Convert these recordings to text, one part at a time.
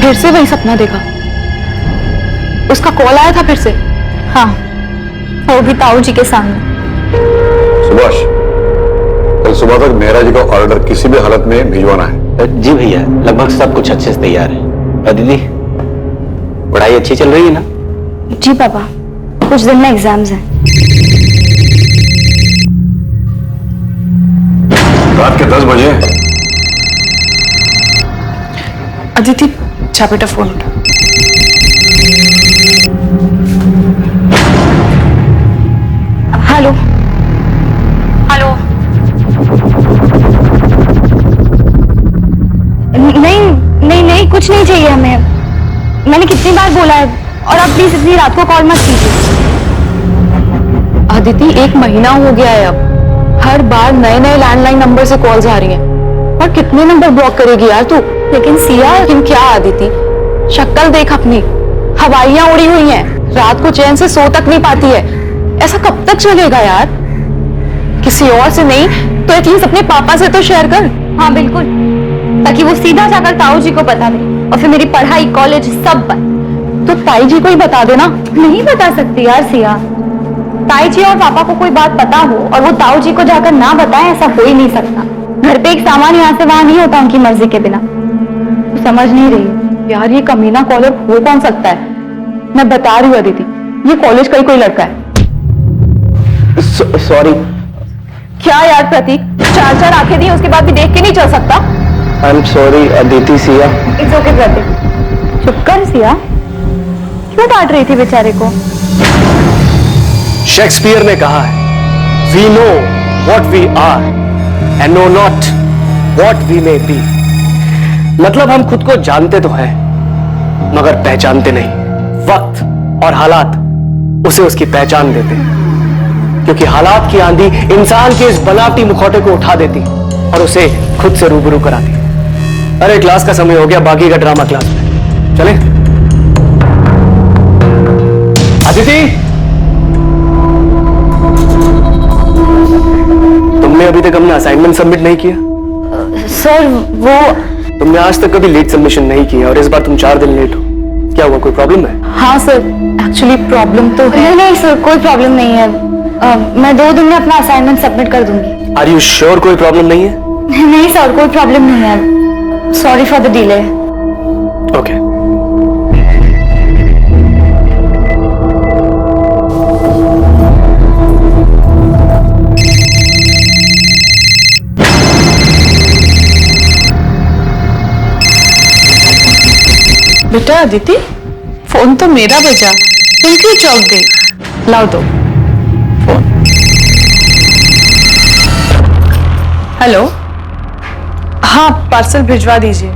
फिर से वही सपना देखा? उसका कॉल आया था फिर से? हाँ, वो भी ताऊ जी के सामने। सुभाष, कल सुबह तक मेहरा जी का ऑर्डर किसी भी हालत में भिजवाना है। जी भैया, लगभग सब कुछ अच्छे से तैयार है। और दीदी, पढ़ाई अच्छी चल रही है ना? जी पापा, कुछ दिन में एग्जाम्स हैं। रात के 10 बजे। अदिति, जा बेटा फोन उठा। Hello hello. नहीं, कुछ नहीं चाहिए हमें। मैंने कितनी बार बोला है। और आप प्लीज इतनी रात को कॉल मत कीजिए। अदिति, 1 महीना हो गया है अब। हर बार नए नए लैंडलाइन नंबर से कॉल्स आ रही हैं। और कितने नंबर ब्लॉक करेगी यार तू? लेकिन सिया, लेकिन क्या अदिति, शक्ल देख अपनी, हवाइयां उड़ी हुई हैं, रात को चैन से सो तक नहीं पाती है। ऐसा कब तक चलेगा यार? किसी और से नहीं तो एटलीस्ट अपने पापा से तो शेयर कर। हाँ बिल्कुल, ताकि वो सीधा जाकर ताऊ जी को बता दे और फिर मेरी पढ़ाई, कॉलेज सब बंद। तो ताई जी को ही बता देना। नहीं बता सकती यार सिया। ताई जी और पापा को कोई बात पता हो और वो ताऊ जी को जाकर ना बताएं, ऐसा हो ही नहीं सकता। घर पे एक सामान यहाँ से वहां नहीं होता उनकी मर्जी के बिना। तो समझ नहीं रही यार, ये कमीना कॉलर हो कौन सकता है? मैं बता रही हूँ अदिति, ये कॉलेज का ही कोई लड़का है। सॉरी। क्या यार प्रतीक, 4 आंखें दी उसके बाद भी देख के नहीं चल सकता? I am sorry Aditi. Siya, it's okay Pratik, चुप कर सिया। क्यों डांट रही थी बेचारे को? शेक्सपियर ने कहा है, we know what we are and know not what we may be. मतलब हम खुद को जानते तो हैं मगर पहचानते नहीं। वक्त और हालात उसे उसकी पहचान देते हैं, क्योंकि हालात की आंधी इंसान के इस बनावटी मुखौटे को उठा देती और उसे खुद से रूबरू कराती। अरे क्लास का समय हो गया, बाकी का ड्रामा क्लास में। चले अदिति, तुमने अभी तक अपना असाइनमेंट सबमिट नहीं किया? सर वो तुमने आज तक कभी लेट सबमिशन नहीं किया और इस बार तुम 4 दिन लेट हो। क्या हुआ, कोई प्रॉब्लम है? हाँ सर, एक्चुअली प्रॉब्लम तो है। नहीं सर, कोई प्रॉब्लम नहीं है। मैं 2 दिन में अपना असाइनमेंट सबमिट कर दूंगी। आर यू श्योर कोई प्रॉब्लम नहीं है? नहीं सर, कोई प्रॉब्लम नहीं है। Sorry for the delay. Okay. बेटा अदिति, फोन तो मेरा बजा, तुम क्यों चौंक गई? लाओ दो फोन। हेलो, हाँ पार्सल भिजवा दीजिए।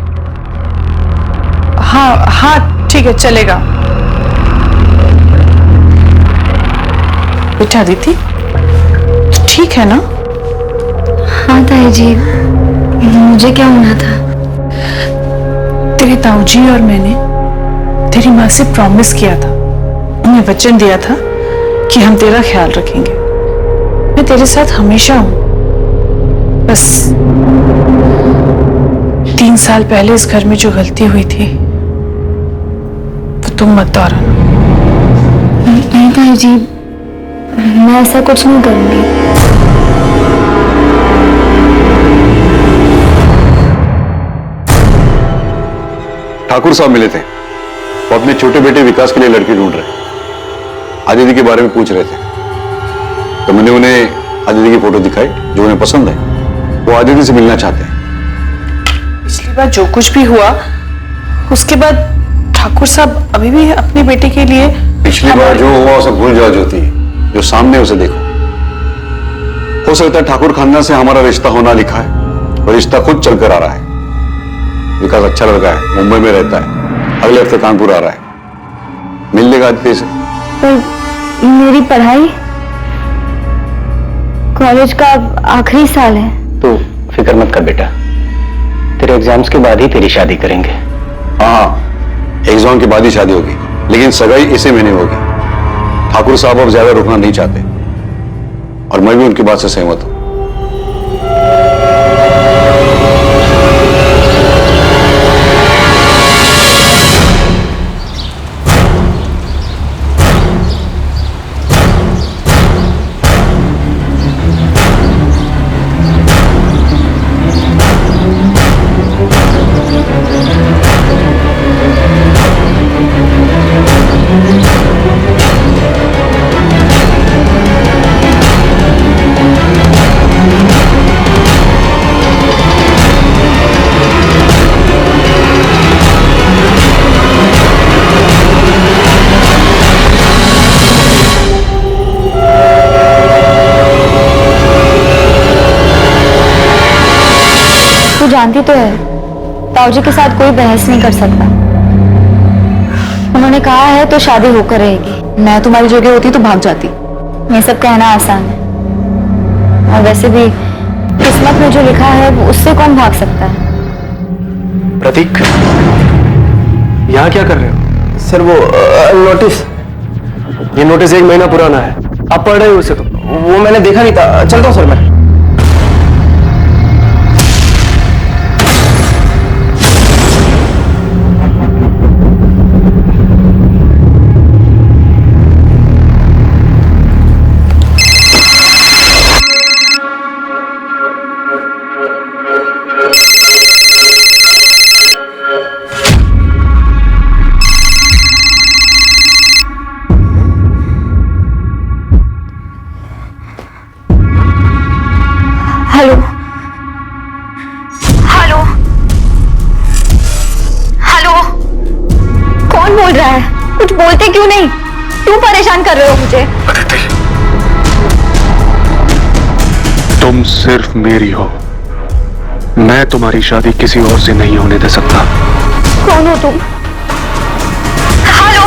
हाँ ठीक है, चलेगा। बेटा अदिति, ठीक है ना? हाँ ताई जी, मुझे क्या होना था? तेरे ताऊजी और मैंने तेरी माँ से प्रॉमिस किया था, उन्हें वचन दिया था कि हम तेरा ख्याल रखेंगे। मैं तेरे साथ हमेशा हूं। बस 3 साल पहले इस घर में जो गलती हुई थी वो तुम मत दोहराना। नहीं ताई जी, मैं ऐसा कुछ नहीं करूंगी। ठाकुर साहब मिले थे, वो अपने छोटे बेटे विकास के लिए लड़की ढूंढ रहे। आदिति के बारे में पूछ रहे थे, तो मैंने उन्हें आदिति की फोटो दिखाई जो उन्हें पसंद है। वो आदिति से मिलना चाहते हैं। पिछली बार जो कुछ भी हुआ उसके बाद ठाकुर साहब अभी भी अपने बेटे के लिए। पिछली बार जो हुआ उसे भूल जाओ ज्योति, जो सामने उसे देखो। हो सकता है ठाकुर खानदान से हमारा रिश्ता होना लिखा है और रिश्ता खुद चलकर आ रहा है। विकास अच्छा लड़का है, मुंबई में रहता है, अगले हफ्ते कानपुर आ रहा है। मिल लेगा आदित्य से। पर मेरी पढ़ाई, कॉलेज का आखिरी साल है। तो फिक्र मत कर बेटा, तेरे एग्जाम्स के बाद ही तेरी शादी करेंगे। हाँ, एग्जाम के बाद ही शादी होगी, लेकिन सगाई इसी महीने होगी। ठाकुर साहब अब ज्यादा रुकना नहीं चाहते और मैं भी उनकी बात से सहमत हूं। जानती तो है, ताऊजी के साथ कोई बहस नहीं कर सकता। उन्होंने कहा है तो शादी होकर रहेगी। मैं तुम्हारी जगह होती तो भाग जाती। ये सब कहना आसान है, और वैसे भी किस्मत में जो लिखा है वो उससे कौन भाग सकता है। प्रतीक, यहाँ क्या कर रहे हो? सर वो नोटिस। ये नोटिस 1 महीना पुराना है, आप पढ़ रहे हो उसे? तो वो मैंने देखा नहीं था, चलता हूँ सर मैं। हेलो हेलो हेलो, कौन बोल रहा है? कुछ बोलते क्यों नहीं? क्यों परेशान कर रहे हो मुझे? अदिति, तुम सिर्फ मेरी हो। मैं तुम्हारी शादी किसी और से नहीं होने दे सकता। कौन हो तुम? हेलो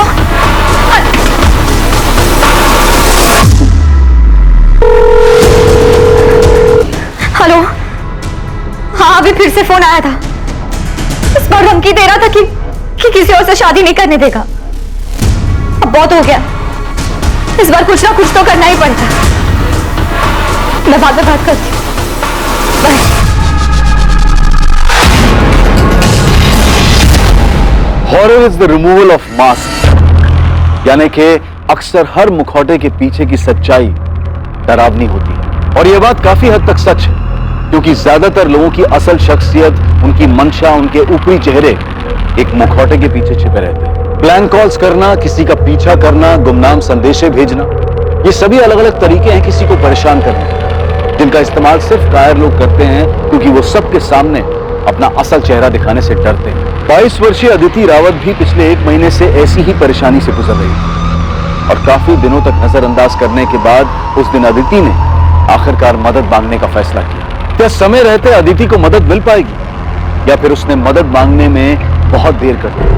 हेलो, हाँ अभी फिर से फोन आया था। इस बार धमकी दे रहा था कि किसी और से शादी नहीं करने देगा। अब बहुत हो गया, इस बार कुछ ना कुछ तो करना ही पड़ता। मैं बाद में बात करती हूँ, bye. Horror is the removal of mask, यानी कि अक्सर हर मुखौटे के पीछे की सच्चाई डरावनी होती है। और यह बात काफी हद तक सच है, क्योंकि ज्यादातर लोगों की असल शख्सियत, उनकी मंशा, उनके ऊपरी चेहरे एक मुखौटे के पीछे छिपे रहते हैं। प्लान कॉल्स करना, किसी का पीछा करना, गुमनाम संदेशे भेजना, ये सभी अलग अलग तरीके हैं किसी को परेशान करने के, जिनका इस्तेमाल सिर्फ कायर लोग करते हैं, क्योंकि वो सबके सामने अपना असल चेहरा दिखाने से डरते हैं। 22 वर्षीय अदिति रावत भी पिछले 1 महीने से ऐसी ही परेशानी से गुजर रही थी, और काफी दिनों तक नजरअंदाज करने के बाद उस दिन अदिति ने आखिरकार मदद मांगने का फैसला किया। क्या समय रहते अदिति को मदद मिल पाएगी, या फिर उसने मदद मांगने में बहुत देर कर दी?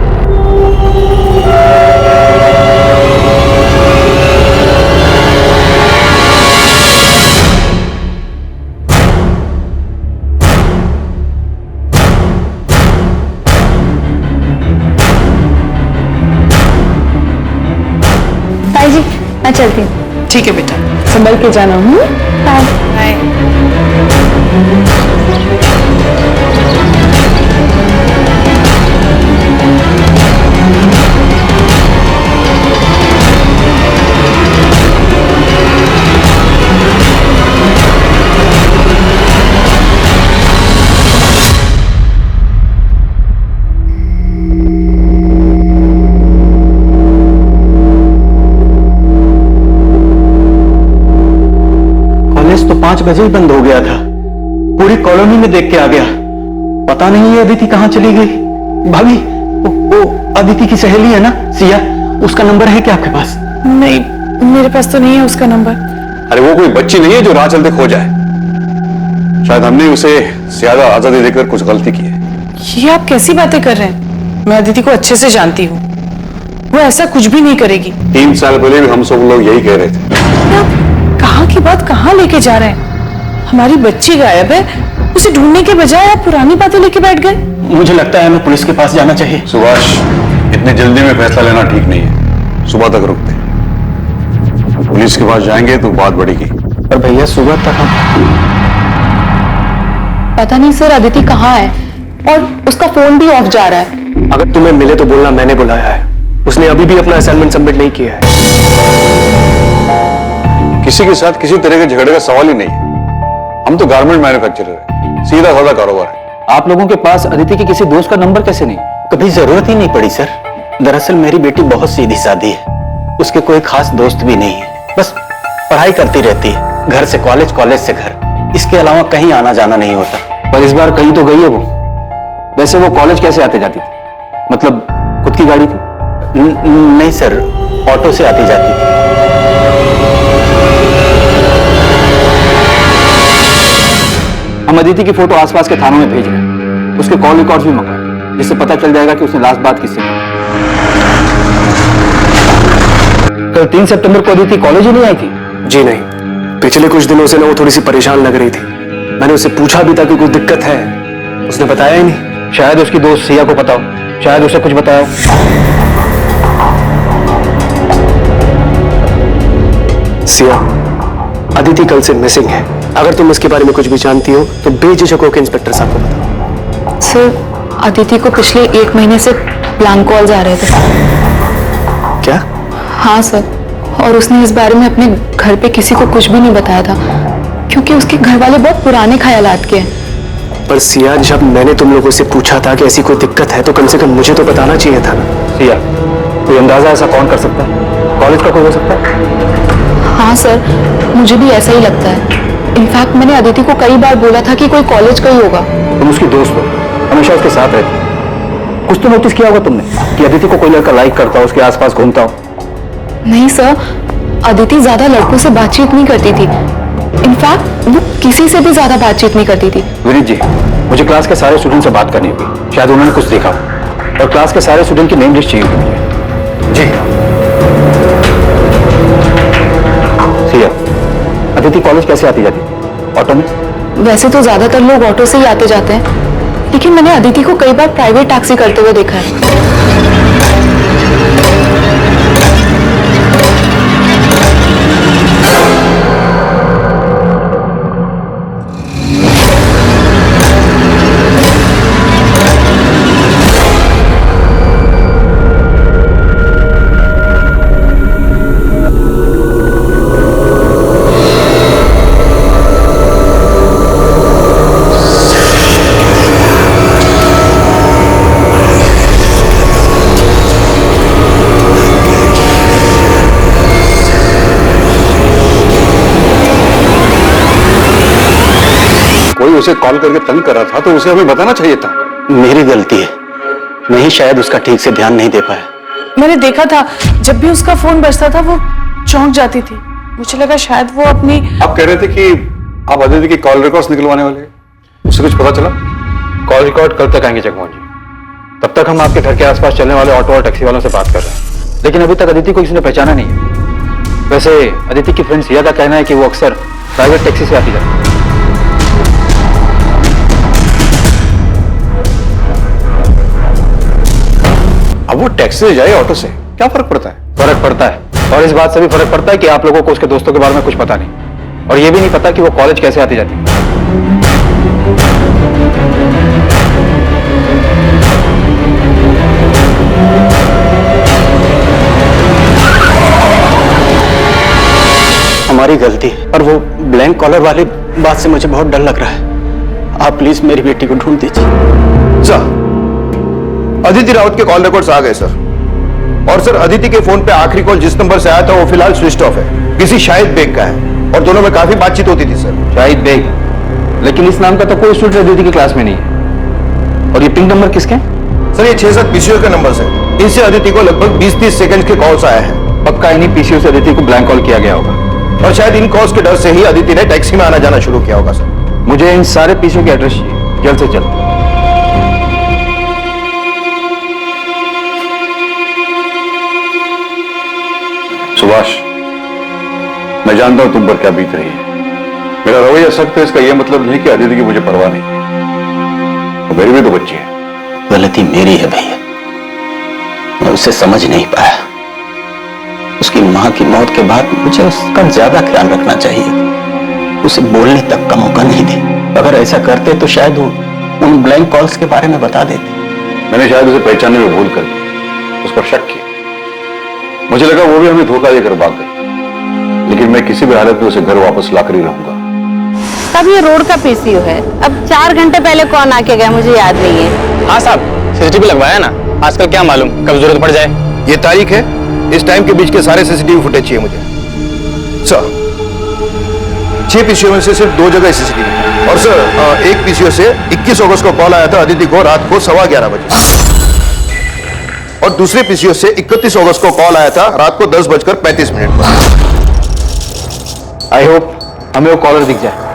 ताई जी, मैं चलती हूँ। ठीक है बेटा, संभल के जाना। बाय। बाय। कॉलेज तो 5 बजे ही बंद हो गया था। पूरी कॉलोनी में देख के आ गया, पता नहीं ये अदिति कहाँ चली गई। भाभी, वो अदिति की सहेली है ना सिया, उसका नंबर है क्या आपके पास? नहीं, मेरे पास तो नहीं है उसका नंबर। अरे वो कोई बच्ची नहीं है जो राह चलते खो जाए। शायद हमने उसे ज्यादा आजादी देकर कुछ गलती की है। ये आप कैसी बातें कर रहे हैं? मैं अदिति को अच्छे से जानती हूँ, वो ऐसा कुछ भी नहीं करेगी। 3 साल पहले भी हम सब लोग यही कह रहे थे। आप कहाँ की बात कहाँ लेके जा रहे हैं? हमारी बच्ची गायब है, उसे ढूंढने के बजाय आप पुरानी बातें लेके बैठ गए। मुझे लगता है हमें पुलिस के पास जाना चाहिए। सुभाष, इतने जल्दी में फैसला लेना ठीक नहीं है। सुबह तक रुकते, पुलिस के पास जाएंगे तो बात बढ़ेगी। पर भैया सुबह तक हम पता नहीं सर, अदिति कहाँ है और उसका फोन भी ऑफ जा रहा है। अगर तुम्हें मिले तो बोलना मैंने बुलाया है। उसने अभी भी अपना असाइनमेंट सबमिट नहीं किया है। किसी के साथ किसी तरह के झगड़े का सवाल ही नहीं है। हम तो गारमेंट मैन्युफैक्चरर है, सीधा साधा कारोबार है। आप लोगों के पास अदिति के किसी दोस्त का नंबर कैसे नहीं? कभी जरूरत ही नहीं पड़ी सर। दरअसल मेरी बेटी बहुत सीधी सादी है, उसके कोई खास दोस्त भी नहीं है। बस पढ़ाई करती रहती है, घर से कॉलेज, कॉलेज से घर, इसके अलावा कहीं आना जाना नहीं होता। पर इस बार कहीं तो गई है वो। वैसे वो कॉलेज कैसे आते जाती थी? मतलब खुद की गाड़ी थी? नहीं सर, ऑटो से आती जाती थी। हम अदिति की फोटो आसपास के थानों में भेज रहे हैं। उसके कॉल रिकॉर्ड्स भी मंगाए, जिससे पता चल जाएगा कि उसने लास्ट बात किससे की। कल 3 सितंबर को अदिति कॉलेज ही नहीं आई थी? जी नहीं, पिछले कुछ दिनों से ना वो थोड़ी सी परेशान लग रही थी। मैंने उससे पूछा भी था कि कोई दिक्कत है, उसने बताया ही नहीं। शायद उसकी दोस्त सिया को पता हो, शायद उसे कुछ बताया हो। सिया, अदिति कल से मिसिंग है। अगर तुम इसके बारे में कुछ भी जानती हो तो बेझिझक होकर इंस्पेक्टर साहब को बताओ। सर, अदिति को पिछले 1 महीने से ब्लैंक कॉल्स आ रहे थे। क्या? हाँ सर, और उसने इस बारे में अपने घर पे किसी को कुछ भी नहीं बताया था, क्योंकि उसके घर वाले बहुत पुराने ख्यालात के हैं। पर सिया, जब मैंने तुम लोगों से पूछा था कि ऐसी कोई दिक्कत है तो कम से कम मुझे तो बताना चाहिए था ना। सिया, कोई अंदाजा ऐसा कौन कर सकता है? कॉलेज का कोई हो सकता है? हाँ सर, मुझे भी ऐसा ही लगता है। इनफैक्ट मैंने अदिति को कई बार बोला था कि कोई कॉलेज का ही होगा। तुम उसकी दोस्त हो, हमेशा उसके साथ रहती हो। कुछ तो नोटिस किया होगा तुमने कि अदिति को कोई लड़का लाइक करता हो, उसके आसपास घूमता हो। नहीं सर, अदिति ज्यादा लड़कों से बातचीत नहीं करती थी। इनफैक्ट वो किसी से भी ज्यादा बातचीत नहीं करती थी। विनीत जी, मुझे क्लास के सारे स्टूडेंट से बात करनी होगी, शायद उन्होंने कुछ देखा हो, और क्लास के सारे स्टूडेंट की नेम लिस्ट चाहिए होगी मुझे। जी। सिया, अदिति कॉलेज कैसे आती जाती? ऑटो में? वैसे तो ज्यादातर लोग ऑटो से ही आते जाते हैं, लेकिन मैंने अदिति को कई बार प्राइवेट टैक्सी करते हुए देखा है। कोई उसे कॉल करके तंग कर रहा था तो उसे हमें बताना चाहिए था। मेरी गलती है, मैं ही शायद उसका ठीक से ध्यान नहीं दे पाया। मैंने देखा था जब भी उसका फोन बजता था वो चौंक जाती थी। मुझे लगा शायद वो अपनी। आप कह रहे थे कि आप अदिति की कॉल रिकॉर्ड्स निकलवाने वाले हैं, उससे कुछ पता चला? कॉल रिकॉर्ड कल तक आएंगे जगमोहन जी। तब तक हम आपके घर के आसपास चलने वाले ऑटो और टैक्सी वालों से बात कर रहे हैं, लेकिन अभी तक अदिति को किसी ने पहचाना नहीं है। वैसे अदिति की फ्रेंड सिया का कहना है कि वो अक्सर प्राइवेट टैक्सी से आती जाती है। अब वो टैक्सी से जाए ऑटो से क्या फर्क पड़ता है? फर्क पड़ता है, और इस बात से भी फर्क पड़ता है कि आप लोगों को उसके दोस्तों के बारे में कुछ पता नहीं, और ये भी नहीं पता कि वो कॉलेज कैसे आती जाती है। हमारी गलती है, पर वो ब्लैंक कॉलर वाली बात से मुझे बहुत डर लग रहा है। आप प्लीज मेरी बेटी को ढूंढ दीजिए। सर, अदिति राउत के कॉल रिकॉर्ड्स आ गए सर, और सर अदिति के फोन पे आखिरी कॉल जिस नंबर से आया था वो फिलहाल स्विच ऑफ है, किसी शाहिद बेग का है, और दोनों में काफी बातचीत होती थी सर। शाहिद बेग? लेकिन इस नाम का तो कोई स्टूडेंट अदिति की क्लास में नहीं है। और ये पिंक नंबर किसके? सर ये 6-7 पीसीओ के नंबर है, इनसे अदिति को लगभग 20-30 सेकंड के कॉल्स आए हैं। पक्का इन्हीं पीसीओ से अदिति को ब्लैंक कॉल किया गया होगा, और शायद इन कॉल्स के डर से ही अदिति ने टैक्सी में आना जाना शुरू किया होगा सर। मुझे इन सारे पीसीओ के एड्रेस चाहिए, जल्द से जल्द। सुभाष, मैं जानता हूं तुम पर क्या बीत रही है। मेरा रवैया सख्त है, इसका यह मतलब नहीं कि अदिति की मुझे परवाह नहीं, तो मेरी भी तो बच्ची है। गलती मेरी है भैया, मैं उसे समझ नहीं पाया। उसकी मां की मौत के बाद मुझे उसका ज्यादा ख्याल रखना चाहिए, उसे बोलने तक का मौका नहीं दे। अगर ऐसा करते तो शायद वो उन ब्लैंक कॉल्स के बारे में बता देते। मैंने शायद उसे पहचानने में भूल कर उस पर शक किया। मुझे लगा वो भी हमें धोखा देकर भाग गई, लेकिन मैं किसी भी हालत में उसे घर वापस लाकर ही रहूंगा। तब ये रोड का पीसीओ है। अब 4 घंटे पहले कौन आके गया मुझे याद नहीं है। हाँ साहब, सीसीटीवी लगवाया ना, आजकल क्या मालूम कब जरूरत पड़ जाए। ये तारीख है, इस टाइम के बीच के सारे सीसीटीवी फुटेज चाहिए मुझे सर। 6 पीसीओ में से सिर्फ 2 जगह सीसीटीवी, और सर एक पीसीओ से 21 अगस्त को कॉल आया था अदिति को रात को 11:15 बजे, और दूसरे पीसीओ से 31 अगस्त को कॉल आया था रात को 10:35 पर। आई होप हमें वो कॉलर दिख जाए।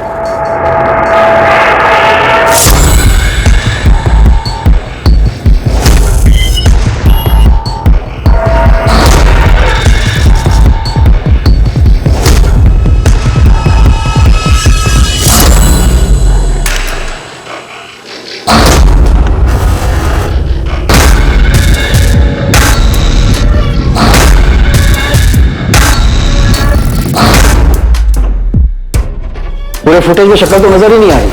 पूरे फुटेज में शक्ल तो नजर ही नहीं आई,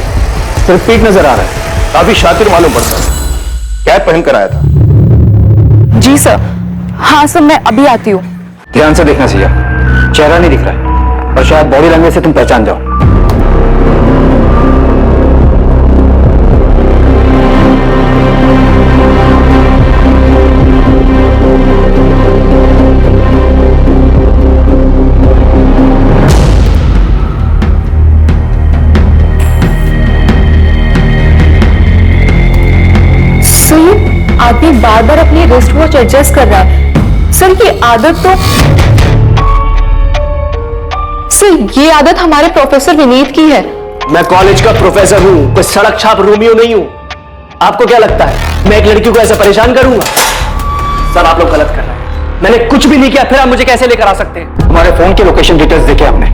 सिर्फ पीठ नजर आ रहा है। काफी शातिर मालूम पड़ता है, कैप पहन कर आया था। जी सर। हाँ सर, मैं अभी आती हूँ। ध्यान से देखना सिया, चेहरा नहीं दिख रहा है और शायद बॉडी लैंग्वेज से तुम पहचान जाओ। आदमी बार बार अपनी रिस्ट वॉच एडजस्ट कर रहा है। सर ये आदत तो सर ये आदत हमारे प्रोफेसर विनीत की है। मैं कॉलेज का प्रोफेसर हूं, कोई सड़क छाप रोमियो नहीं हूं। आपको क्या लगता है मैं एक लड़की को ऐसे परेशान करूंगा? सर आप लोग गलत कर रहे हैं, मैंने कुछ भी नहीं किया, फिर आप मुझे कैसे लेकर आ सकते हैं? तुम्हारे फोन की लोकेशन डिटेल्स देखे हमने।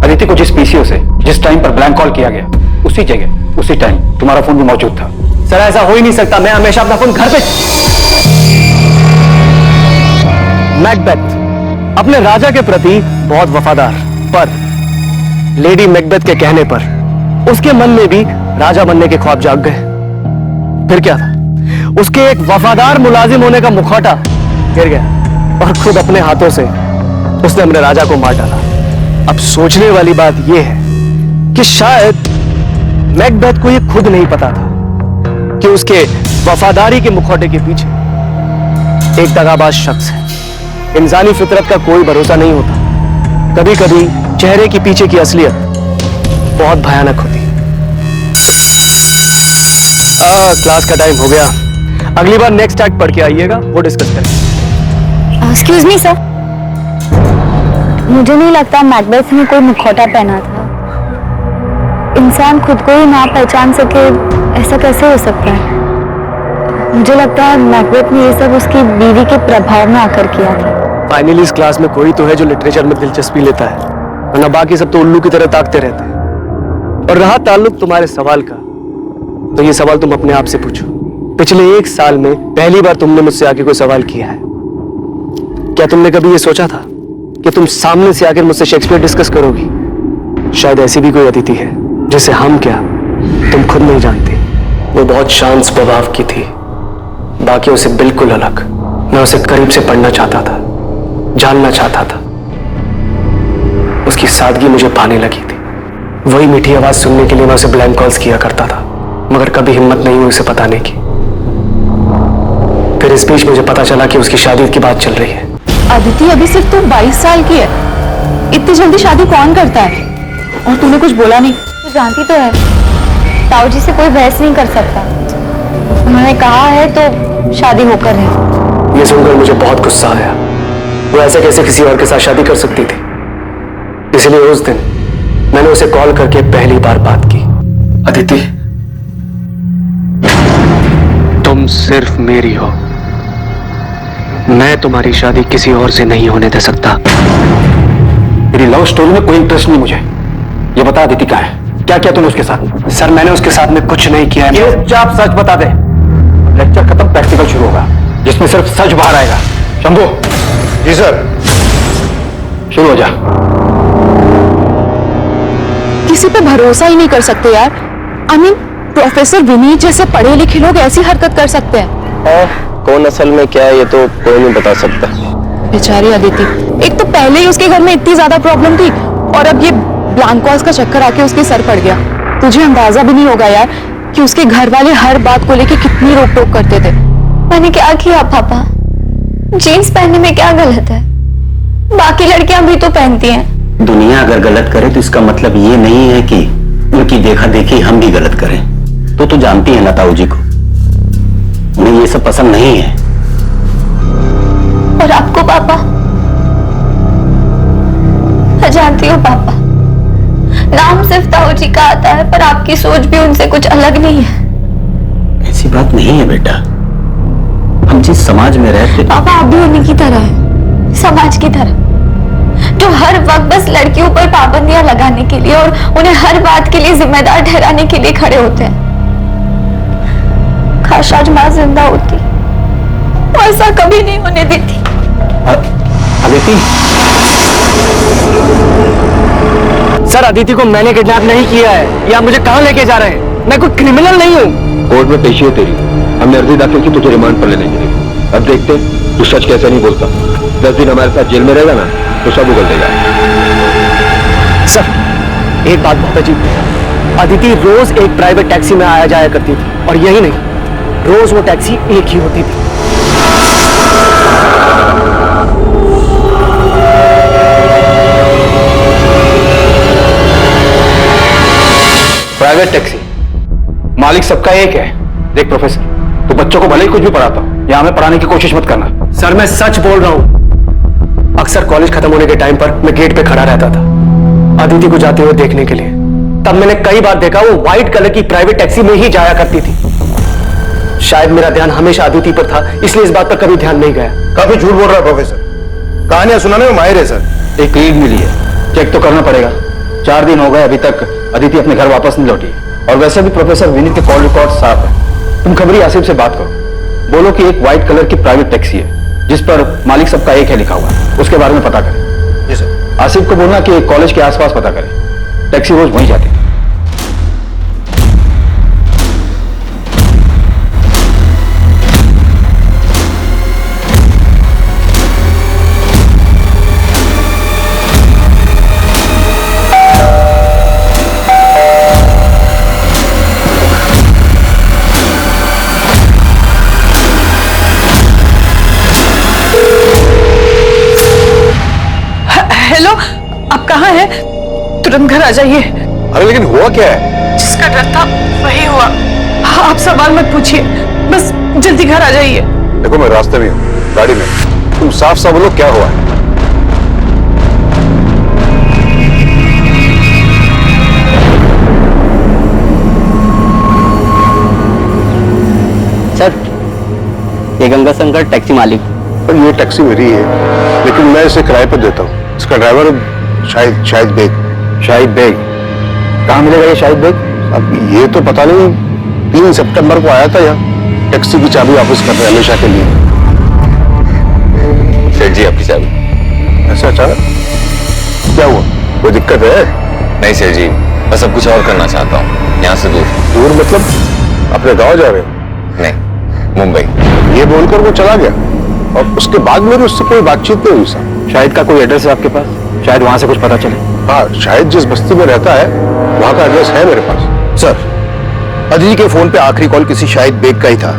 अदिति को जिस पीसीओ से जिस टाइम पर ब्लैंक कॉल किया गया, उसी जगह उसी टाइम तुम्हारा फोन भी मौजूद था। सर ऐसा हो ही नहीं सकता, मैं हमेशा अपना फोन घर पे। मैकबेथ अपने राजा के प्रति बहुत वफादार, पर लेडी मैकबेथ के कहने पर उसके मन में भी राजा बनने के ख्वाब जाग गए। फिर क्या था, उसके एक वफादार मुलाजिम होने का मुखौटा गिर गया और खुद अपने हाथों से उसने अपने राजा को मार डाला। अब सोचने वाली बात यह है कि शायद मैकबेथ को यह खुद नहीं पता था कि उसके वफादारी के मुखौटे के पीछे एक दगाबाज शख्स है। इंसानी फितरत का कोई भरोसा नहीं होता, कभी कभी चेहरे के पीछे की असलियत बहुत भयानक होती है। क्लास का टाइम हो गया, अगली बार नेक्स्ट एक्ट पढ़ के आइएगा, वो डिस्कस करेंगे। एक्सक्यूज मी सर, मुझे नहीं लगता मैकबेथ ने कोई मुखौटा पहना था। इंसान खुद को ही ना पहचान सके, ऐसा कैसे हो सकता है? मुझे लगता है मैकबेथ ने ये सब उसकी बीवी के प्रभाव में आकर किया था। फाइनली इस क्लास में कोई तो है जो लिटरेचर में दिलचस्पी लेता है, वरना बाकी सब तो उल्लू की तरह ताकते रहते हैं। और रहा ताल्लुक तुम्हारे सवाल का, तो ये सवाल तुम अपने आप से पूछो। पिछले 1 साल में पहली बार तुमने मुझसे आके कोई सवाल किया है? क्या तुमने कभी ये सोचा था कि तुम सामने से आकर मुझसे शेक्सपियर डिस्कस करोगी? शायद ऐसी भी कोई अतिथि है जिसे हम क्या तुम खुद नहीं जानते। वो बहुत शांत स्वभाव की थी, बाकियों से बिल्कुल अलग। मैं उसे करीब से पढ़ना चाहता था, जानना चाहता था। उसकी सादगी मुझे भाने लगी थी। वही मीठी आवाज सुनने के लिए मैं उसे ब्लैंक कॉल्स किया करता था, मगर कभी हिम्मत नहीं हुई उसे बताने की। फिर इस बीच मुझे पता चला कि उसकी शादी की बात चल रही है। अदिति अभी सिर्फ तुम 22 साल की है, इतनी जल्दी शादी कौन करता है? और तूने कुछ बोला नहीं? तू जानती तो है ताऊ जी से कोई बहस नहीं कर सकता, उन्होंने कहा है तो शादी होकर है। ये सुनकर मुझे बहुत गुस्सा आया। वो ऐसे कैसे किसी और के साथ शादी कर सकती थी? इसलिए उस दिन मैंने उसे कॉल करके पहली बार बात की। अदिति, तुम सिर्फ मेरी हो, मैं तुम्हारी शादी किसी और से नहीं होने दे सकता। तेरी लव स्टोरी में कोई इंटरेस्ट नहीं मुझे। ये बता अदिति कहाँ है, क्या किया तूने उसके साथ? सर मैंने उसके साथ में कुछ नहीं किया है। चुपचाप सच बता दे। लेक्चर खत्म, प्रैक्टिकल शुरू होगा जिसमें सिर्फ सच बाहर आएगा। शंभू। जी सर। शुरू हो जा। किसी पे भरोसा ही नहीं कर सकते यार। आई मीन प्रोफेसर विनीत जैसे पढ़े लिखे लोग ऐसी हरकत कर सकते हैं? कौन असल में क्या है ये तो कोई नहीं बता सकता। बेचारी अदिति, एक तो पहले ही उसके घर में इतनी ज्यादा प्रॉब्लम थी और अब ये ब्लैंक कॉल्स का चक्कर आके उसके सर पड़ गया। तुझे अंदाजा भी नहीं होगा यार कि उसके घर वाले हर बात को लेके कितनी रोक टोक करते थे। मैंने क्या किया पापा? जीन्स पहनने में क्या गलत है? बाकी लड़कियां भी तो पहनती हैं। दुनिया अगर गलत करे तो इसका मतलब ये नहीं है कि उनकी देखा देखी हम भी गलत करें। तो जानती है ना ताऊ जी को, उन्हें ये सब पसंद नहीं है। और आपको पापा? मैं जानती हूँ पापा, नाम सिर्फ ताऊ जी का आता है पर आपकी सोच भी उनसे कुछ अलग नहीं है। ऐसी बात नहीं है बेटा, हम जिस समाज में रहते। पापा आप भी उन्हीं की तरह है, समाज की तरह, जो हर वक्त बस लड़कियों पर पाबंदियां लगाने के लिए और उन्हें हर बात के लिए जिम्मेदार ठहराने के लिए खड़े होते हैं। काश आज माँ जिंदा होती, वो ऐसा कभी नहीं होने देती। अदिति, सर सर अदिति को मैंने किडनैप नहीं किया है। या मुझे कहां लेके जा रहे हैं? मैं कोई क्रिमिनल नहीं हूं। कोर्ट में पेशी है तेरी, हमने अर्जी दाखिल की तुझे रिमांड पर ले लेंगे। अब देखते तू सच कैसे नहीं बोलता। 10 दिन हमारे साथ जेल में रहेगा ना तो सब उगल देगा। सर एक बात बहुत अजीब है, अदिति रोज एक प्राइवेट टैक्सी में आया जाया करती थी, और यही नहीं, रोज वो टैक्सी एक ही होती थी। प्राइवेट टैक्सी, मालिक सबका एक है। देख प्रोफेसर, तू बच्चों को भले ही कुछ भी पढ़ाता हो या हमें पढ़ाने की कोशिश मत करना। सर मैं सच बोल रहा हूं। अक्सर कॉलेज खत्म होने के टाइम पर मैं गेट पे खड़ा रहता था अदिति को जाते हुए देखने के लिए। तब मैंने कई बार देखा वो व्हाइट कलर की प्राइवेट टैक्सी में ही जाया करती थी। शायद मेरा ध्यान हमेशा अदिति पर था, इसलिए इस बात पर कभी ध्यान नहीं गया। काफी झूठ बोल रहा है प्रोफेसर, कहानियां सुनाने में माहिर है सर। एक लीड मिली है, चेक तो करना पड़ेगा। 4 दिन हो गए, अभी तक अदिति अपने घर वापस नहीं लौटी। और वैसे भी प्रोफेसर विनीत के कॉल रिकॉर्ड साफ है। तुम खबरी आसिफ से बात करो, बोलो कि एक व्हाइट कलर की प्राइवेट टैक्सी है जिस पर मालिक सबका एक है लिखा हुआ है, उसके बारे में पता करें। जी सर। आसिफ को बोलना कि कॉलेज के आसपास पता करें, टैक्सी रोज वहीं जाती है। हेलो, आप कहाँ हैं? तुरंत घर आ जाइए। अरे लेकिन हुआ क्या है? जिसका डर था वही हुआ। हाँ, आप सवाल मत पूछिए, बस जल्दी घर आ जाइए। देखो मैं रास्ते में हूँ, गाड़ी में। तुम साफ साफ बोलो क्या हुआ है? सर ये गंगा शंकर टैक्सी मालिक। पर ये टैक्सी मेरी है, लेकिन मैं इसे किराए पर देता हूँ। इसका ड्राइवर शाहिद बेग। शाहिद बेग? कहाँ मिलेगा ये शाहिद बेग? अब ये तो पता नहीं, 3 सितंबर को आया था यहाँ, टैक्सी की चाबी वापस कर रहे हैं हमेशा के लिए। सेठ जी आपकी चाबी। ऐसा अचानक क्या हुआ? कोई दिक्कत है? नहीं सेठ जी, मैं सब कुछ और करना चाहता हूँ, यहाँ से दूर। दूर मतलब अपने गांव जा रहे हो? नहीं, मुंबई। ये बोलकर वो चला गया और उसके बाद मेरी उससे कोई बातचीत नहीं हुई सर। शाहिद का कोई एड्रेस है आपके पास? शायद वहां से कुछ पता चले। हाँ, शायद जिस बस्ती में रहता है वहां का एड्रेस है मेरे पास। सर, अदिति के फोन पे आखिरी कॉल किसी शाहिद बेग का ही था।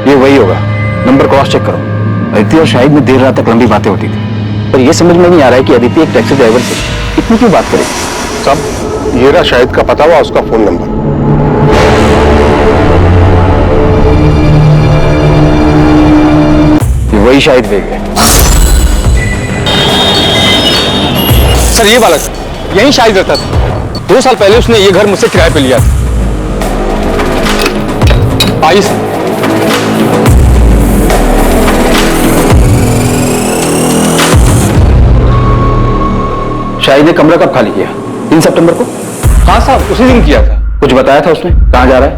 ये वही होगा, नंबर क्रॉस चेक करो। अदिति और शाहिद में देर रात तक लंबी बातें होती थी, पर यह समझ में नहीं आ रहा है कि अदिति एक टैक्सी ड्राइवर से इतनी क्यों बात करेगी। सब ये रहा शाहिद का पता हुआ, उसका फोन नंबर। ये वही शाहिद बेग है। सर ये बालक यही शाहिद रहता था। 2 साल पहले उसने ये घर मुझसे किराए पे लिया था। आइए सर। शाहिद ने कमरा कब खाली किया? 3 सितंबर को? हाँ साहब, उसी दिन किया था। कुछ बताया था उसने? कहाँ जा रहा है?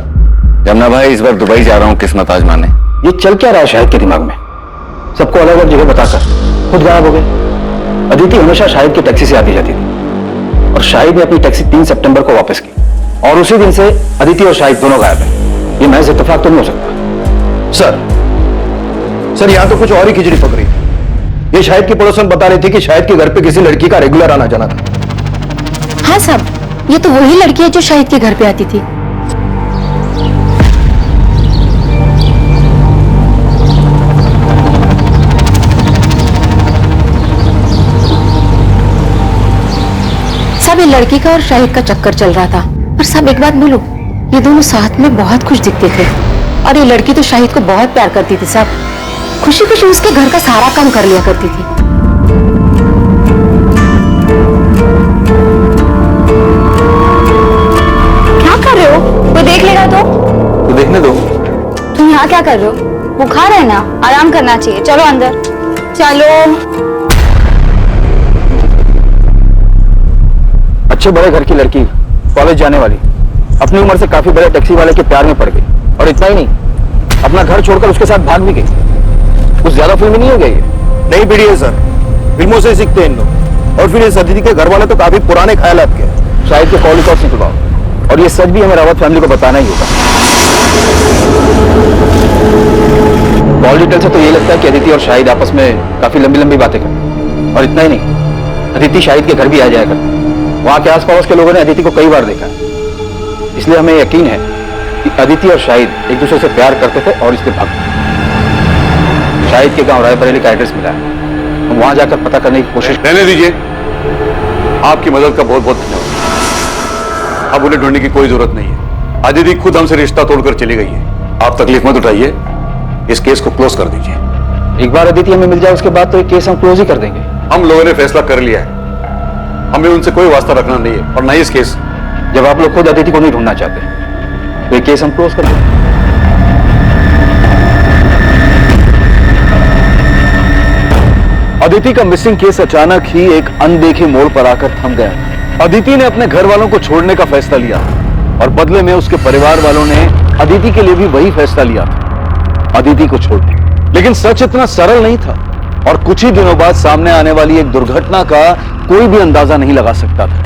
जमुना भाई इस बार दुबई जा रहा हूँ किस्मत आजमाने। ये चल क्या रहा है शाहिद के दिमाग में? सबको अलग अलग जगह बताकर खुद गायब हो गए। अदिति हमेशा शाहिद की टैक्सी से आती जाती थी और शाहिद ने अपनी टैक्सी 3 सितंबर को वापस की, और उसी दिन से अदिति और शाहिद दोनों गायब हैं। ये महज इत्तेफाक तो नहीं हो सकता। सर यहाँ तो कुछ और ही खिचड़ी पक रही है। ये शाहिद की पड़ोसन बता रही थी कि शाहिद के घर पे किसी लड़की का रेगुलर आना जाना था। हाँ साहब, ये तो वही लड़की है जो शाहिद के घर पे आती थी। साहब, ये लड़की का और शाहिद का चक्कर चल रहा था। पर साहब एक बात बोलूं, ये दोनों साथ में बहुत खुश दिखते थे, और ये लड़की तो शाहिद को बहुत प्यार करती थी साहब। खुशी खुशी उसके घर का सारा काम कर लिया करती थी। क्या कर रहे हो? कोई देख लेगा तो देखने दो। तुम यहाँ क्या कर रहे हो? बुखार है ना, आराम करना चाहिए। चलो अंदर चलो। अच्छे बड़े घर की लड़की, कॉलेज जाने वाली, अपनी उम्र से काफी बड़े टैक्सी वाले के प्यार में पड़ गई, और इतना ही नहीं, अपना घर छोड़कर उसके साथ भाग भी गई। कुछ ज्यादा फिल्मी नहीं हो गई? नहीं पीढ़ी है सर, फिल्मों से सीखते हैं इन लोग। और फिर इस अदिति के घर वाले तो काफी पुराने ख्यालात के। शाहिद के कॉल रिकॉर्ड निकलवाओ और ये सच भी हमें रावत फैमिली को बताना ही होगा। कॉल डिटेल से तो ये लगता है कि अदिति और शाहिद आपस में काफी लंबी लंबी बातें करते, और इतना ही नहीं, अदिति शाहिद के घर भी आ जाया करती। वहां के आसपास के लोगों ने अदिति को कई बार देखा है, इसलिए हमें यकीन है कि अदिति और शाहिद एक दूसरे से प्यार करते थे और इसलिए भाग गए। शाहिद के गांव रायबरेली का एड्रेस मिला है, हम वहां जाकर पता करने की कोशिश। रहने दीजिए, आपकी मदद का बहुत बहुत धन्यवाद। अब उन्हें ढूंढने की कोई जरूरत नहीं है। अदिति खुद हमसे रिश्ता तोड़कर चली गई है। आप तकलीफ मत उठाइए, इस केस को क्लोज कर दीजिए। एक बार अदिति हमें मिल जाए उसके बाद तो एक केस हम क्लोज ही कर देंगे। हम लोगों ने फैसला कर लिया है, हमें उनसे कोई वास्ता रखना नहीं है और ना ही इस केस। जब आप लोग खुद अदिति को नहीं ढूंढना चाहते तो ये केस हम क्लोज कर देंगे। अदिति का मिसिंग केस अचानक ही एक अनदेखे मोड़ पर आकर थम गया। अदिति ने अपने घर वालों को छोड़ने का फैसला लिया और बदले में उसके परिवार वालों ने अदिति के लिए भी वही फैसला लिया था, अदिति को छोड़ने। लेकिन सच इतना सरल नहीं था और कुछ ही दिनों बाद सामने आने वाली एक दुर्घटना का कोई भी अंदाजा नहीं लगा सकता था।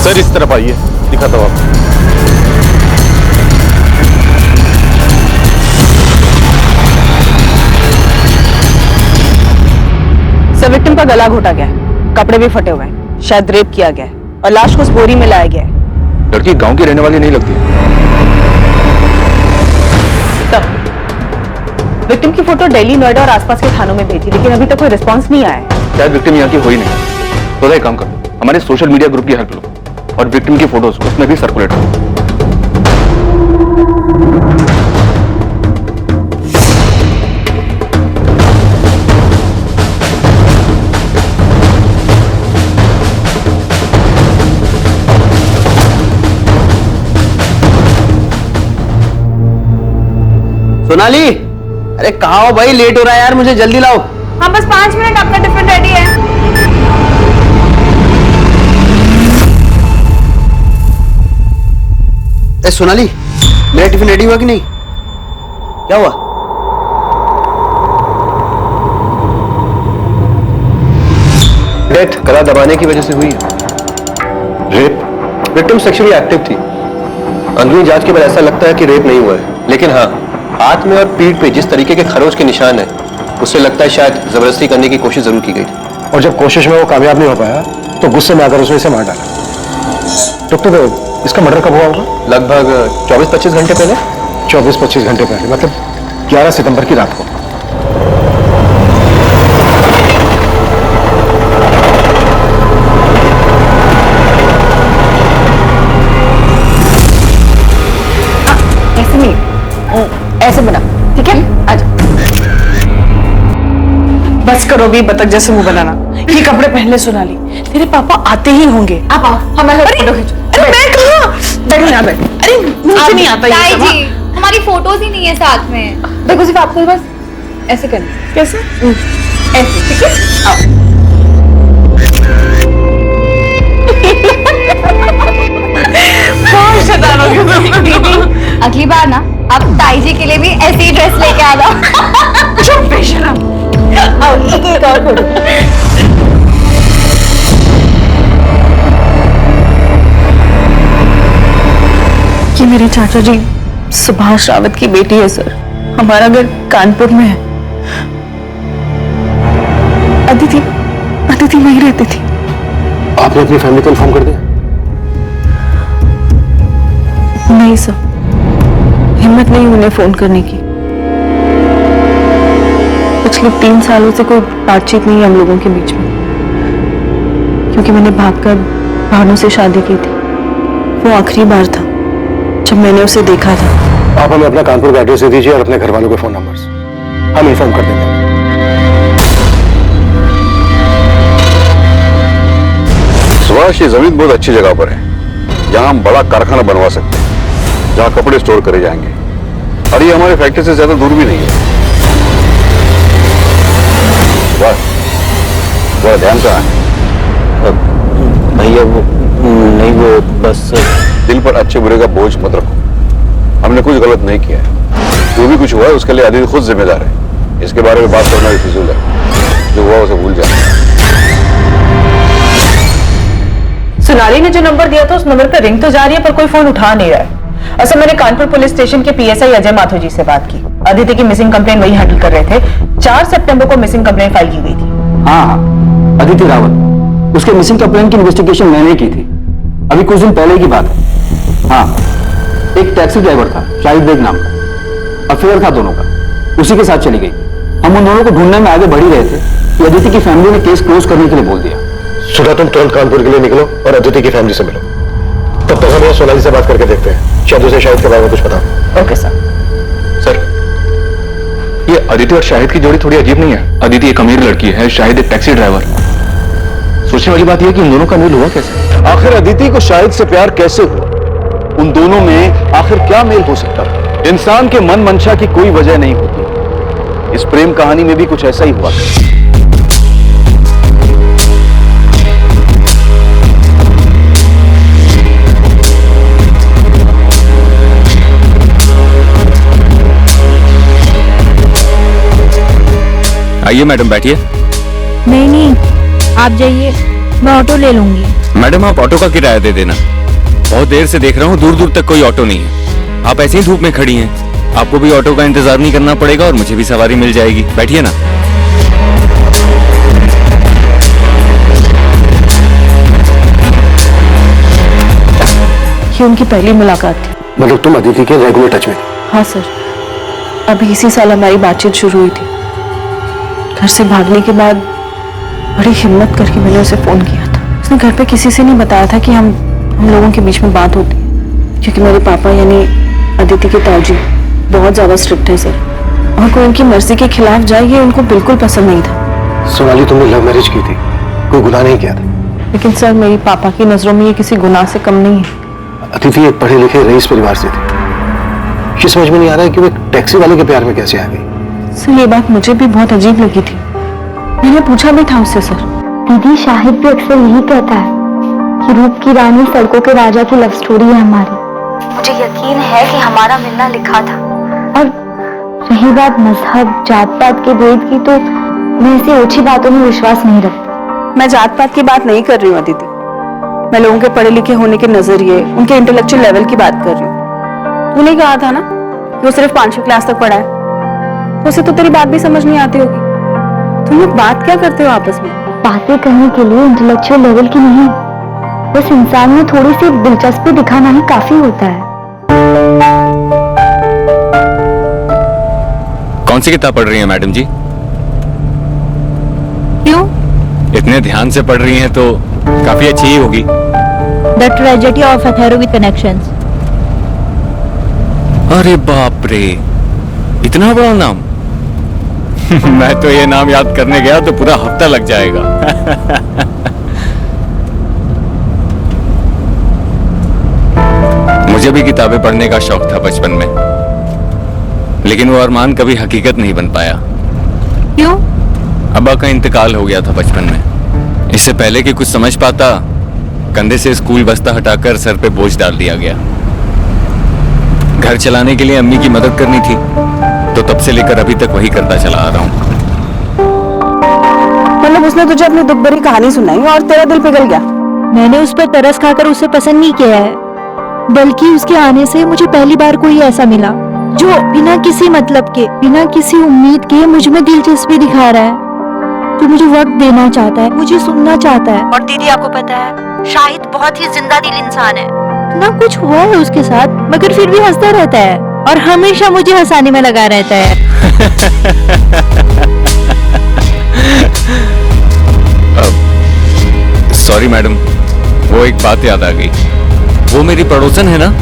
सर इस तरफ आइए, दिखाता हूं आपको। सर विक्टिम का गला घोटा गया है, कपड़े भी फटे हुए हैं, शायद रेप किया गया है और लाश को उस बोरी में लाया गया है। लड़की गांव की रहने वाली नहीं लगती। तब विक्टिम की फोटो दिल्ली, नोएडा और आसपास के थानों में भेजी, लेकिन अभी तक कोई रिस्पांस नहीं आया है। शायद विक्टिम यहाँ की हो ही नहीं। तो एक काम करो, हमारे सोशल मीडिया ग्रुप की हेल्प लो और विक्टिम की फोटोज उसमें भी सर्कुलेट करो। सोनाली, अरे कहाँ हो भाई, लेट हो रहा है यार, मुझे जल्दी लाओ। हाँ बस 5 मिनट, आपका टिफिन रेडी है। ए सोनाली, मेरा टिफिन रेडी हुआ कि नहीं? क्या हुआ? डेथ गला दबाने की वजह से हुई है। रेप? विक्टिम सेक्सुअली एक्टिव थी। अंदरूनी जांच के बाद ऐसा लगता है कि रेप नहीं हुआ है, लेकिन हाँ, हाथ में और पीठ पे जिस तरीके के खरोच के निशान है, उससे लगता है शायद जबरदस्ती करने की कोशिश जरूर की गई थी। और जब कोशिश में वो कामयाब नहीं हो पाया तो गुस्से में आकर उसने इसे मार डाला। डॉक्टर, इसका मर्डर कब हुआ होगा? लगभग 24-25 घंटे पहले। 24-25 घंटे पहले, मतलब 11 सितंबर की रात को। ऐसे नहीं, ऐसे बना, ठीक है? आजा। बस करो भी बतख जैसे मुंह बनाना। ये कपड़े पहन ले सोनाली, तेरे पापा आते ही होंगे। आप आओ, हमारे फोटो खींचो। अरे मैं कहाँ? बैठो यहाँ बैठ। अरे मुझे नहीं आता ये सब। जी, हमारी फोटोज ही नहीं है साथ में। देखो सिर्फ आपको बस ऐसे करना। कैसे? ऐसे, ठीक है? आओ। बहुत शैतान हो गई। अगली बार ना आप ताई जी के लिए भी ऐसी ड्रेस लेके आना। चुप बेशरम। आओ, एक और फोटो। ये मेरे चाचा जी सुभाष रावत की बेटी है सर। हमारा घर कानपुर में है। अदिति वहीं रहती थी। आपने अपनी फैमिली को इन्फॉर्म कर दिया? नहीं सर, हिम्मत नहीं उन्हें फोन करने की। पिछले 3 सालों से कोई बातचीत नहीं है हम लोगों के बीच में, क्योंकि मैंने भागकर भानु से शादी की थी। वो आखिरी बार था जब मैंने उसे देखा था। आप हमें अपना कानपुर का एड्रेस दे दीजिए और अपने घर वालों के फोन नंबर्स, हम इन्फॉर्म कर देंगे। सुभाष, ये जमीन बहुत अच्छी जगह पर है, जहां हम बड़ा कारखाना बनवा सकते हैं, जहां कपड़े स्टोर करे जाएंगे, और ये हमारे फैक्ट्री से ज्यादा दूर भी नहीं है। बड़ा ध्यान कहाँ है? भैया वो नहीं, वो बस दिल पर अच्छे बुरे का बोझ मत रखो। हमने कुछ गलत नहीं किया है। जो भी कुछ हुआ है उसके लिए अदिति खुद जिम्मेदार है। इसके बारे में बात करना भी फिजूल है। जो हुआ उसे भूल जाए। सोनाली ने जो नंबर दिया था उस नंबर पर रिंग तो जा रही है पर कोई फोन उठा नहीं रहा है। असल मैंने कानपुर पुलिस स्टेशन के पीएसआई अजय माथुर जी से बात की। अदिति की मिसिंग कंप्लेंट वही हैंडल कर रहे थे। 4 सितंबर को मिसिंग कंप्लेंट फाइल की गई थी। हाँ, अदिति रावत, उसके मिसिंग कंप्लेंट की इन्वेस्टिगेशन मैंने की थी, अभी कुछ दिन पहले की बात है। हाँ, एक टैक्सी ड्राइवर था शाहिद बेग नाम का, अफेयर था दोनों का, उसी के साथ चली गई। हम उन दोनों को ढूंढने में आगे बढ़ ही रहे थे कि अदिति की फैमिली ने केस क्लोज करने के लिए बोल दिया। सुधा, तुम तुरंत कानपुर के लिए निकलो और अदिति की फैमिली से मिलो। तब तक हम यहाँ सोनाली से बात करके देखते हैं, शायद उसे शाहिद के बारे में कुछ पता। Okay sir. सर, ये अदिति और शाहिद की जोड़ी थोड़ी अजीब नहीं है? अदिति एक अमीर लड़की है, शाहिद एक टैक्सी ड्राइवर। सोचने वाली बात यह कि इन दोनों का मेल हुआ कैसे? आखिर अदिति को शाहिद से प्यार कैसे हुआ? उन दोनों में आखिर क्या मेल हो सकता था? इंसान के मन मंशा की कोई वजह नहीं होती। इस प्रेम कहानी में भी कुछ ऐसा ही हुआ था। आइए मैडम, बैठिए। नहीं, आप जाइए, मैं ऑटो ले लूंगी। मैडम, आप ऑटो का किराया दे देना। बहुत देर से देख रहा हूँ, दूर दूर तक कोई ऑटो नहीं है। आप ऐसे ही धूप में खड़ी हैं। आपको भी ऑटो का इंतजार नहीं करना पड़ेगा और मुझे भी सवारी मिल जाएगी। बैठिए ना। ये उनकी पहली मुलाकात थी। मतलब तुम अदिति के रेगुलर टच में थे? हाँ सर, अभी इसी साल हमारी बातचीत शुरू हुई थी। घर से भागने के बाद बड़ी हिम्मत करके मैंने उसे फोन किया था। उसने घर पे किसी से नहीं बताया था कि हम लोगों के बीच में बात होती, क्योंकि मेरे पापा यानी अदिति के ताऊजी बहुत ज्यादा स्ट्रिक्ट है सर, और कोई उनकी मर्जी के खिलाफ जाए ये उनको बिल्कुल पसंद नहीं था। सोनाली, तुमने लव मैरिज की थी, कोई गुनाह नहीं किया था। लेकिन सर मेरी पापा की नजरों में ये किसी गुनाह से कम नहीं है। अदिति एक पढ़े लिखे रईस परिवार से थी। ये समझ में नहीं आ रहा है कि वो एक टैक्सी वाले के प्यार में कैसे आ गई। सर ये बात मुझे भी बहुत अजीब लगी थी। मैंने पूछा भी था उससे, सर दीदी शाहिद भी अक्सर यही कहता है कि रूप की रानी सड़कों के राजा की लव स्टोरी है हमारी। मुझे यकीन है कि हमारा मिलना लिखा था। और रही बात मजहब जात पात के भेद की, तो मैं ऐसी ओछी बातों में विश्वास नहीं रखती। मैं जात पात की बात नहीं कर रही हूँ अदिति, मैं लोगों के पढ़े लिखे होने के नजरिए, उनके इंटेलेक्चुअल लेवल की बात कर रही हूँ। तूने कहा था ना कि वो सिर्फ 5वीं क्लास तक पढ़ा है, तो उसे तो तेरी बात भी समझ नहीं आती होगी। तुम लोग बात क्या करते हो आपस में? बातें करने के लिए इंटेलेक्चुअल लेवल की नहीं, बस इंसान में थोड़ी सी दिलचस्पी दिखाना ही काफी होता है। कौन सी किताब पढ़ रही हैं मैडम जी? क्यों? इतने ध्यान से पढ़ रही हैं तो काफी अच्छी ही होगी। द ट्रेजेडी ऑफ अथेरो विद कनेक्शंस। अरे बाप रे, इतना बड़ा नाम। मैं तो ये नाम याद करने गया तो पूरा हफ्ता लग जाएगा। मुझे भी किताबें पढ़ने का शौक था बचपन में, लेकिन वो अरमान कभी हकीकत नहीं बन पाया। क्यों? अब्बा का इंतकाल हो गया था बचपन में। इससे पहले कि कुछ समझ पाता, कंधे से स्कूल बस्ता हटाकर सर पे बोझ डाल दिया गया। घर चलाने के लिए अम्मी की मदद करनी थी, तो तब से लेकर अभी तक वही करता चला आ रहा हूँ। मतलब उसने तुझे अपनी दुख भरी कहानी सुनाई और तेरा दिल पिघल गया? मैंने उस पर तरस खाकर उसे पसंद नहीं किया है, बल्कि उसके आने से मुझे पहली बार कोई ऐसा मिला जो बिना किसी मतलब के, बिना किसी उम्मीद के मुझ में दिलचस्पी दिखा रहा है, जो मुझे वक्त देना चाहता है, मुझे सुनना चाहता है। और दीदी आपको पता है, शाहिद बहुत ही जिंदा दिल इंसान है। ना कुछ हुआ है उसके साथ, मगर फिर भी हंसता रहता है और हमेशा मुझे हंसाने में लगा रहता है। सॉरी मैडम, वो एक बात याद आ गई। वो मेरी पड़ोसन है ना,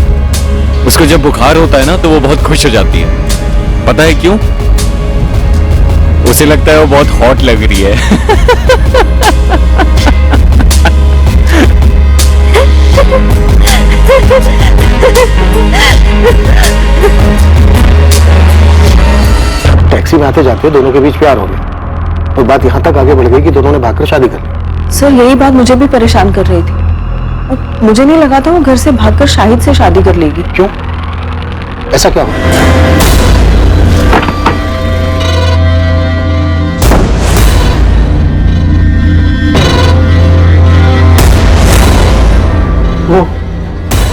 उसको जब बुखार होता है ना तो वो बहुत खुश हो जाती है। पता है क्यों? उसे लगता है वो बहुत हॉट लग रही है। टैक्सी में आते जाते दोनों के बीच प्यार हो गया, तो बात यहाँ तक आगे बढ़ गई कि दोनों ने भागकर शादी कर ली। सर यही बात मुझे भी परेशान कर रही थी। और मुझे नहीं लगा था वो घर से भागकर शाहिद से शादी कर लेगी। क्यों? ऐसा क्या हुआ? वो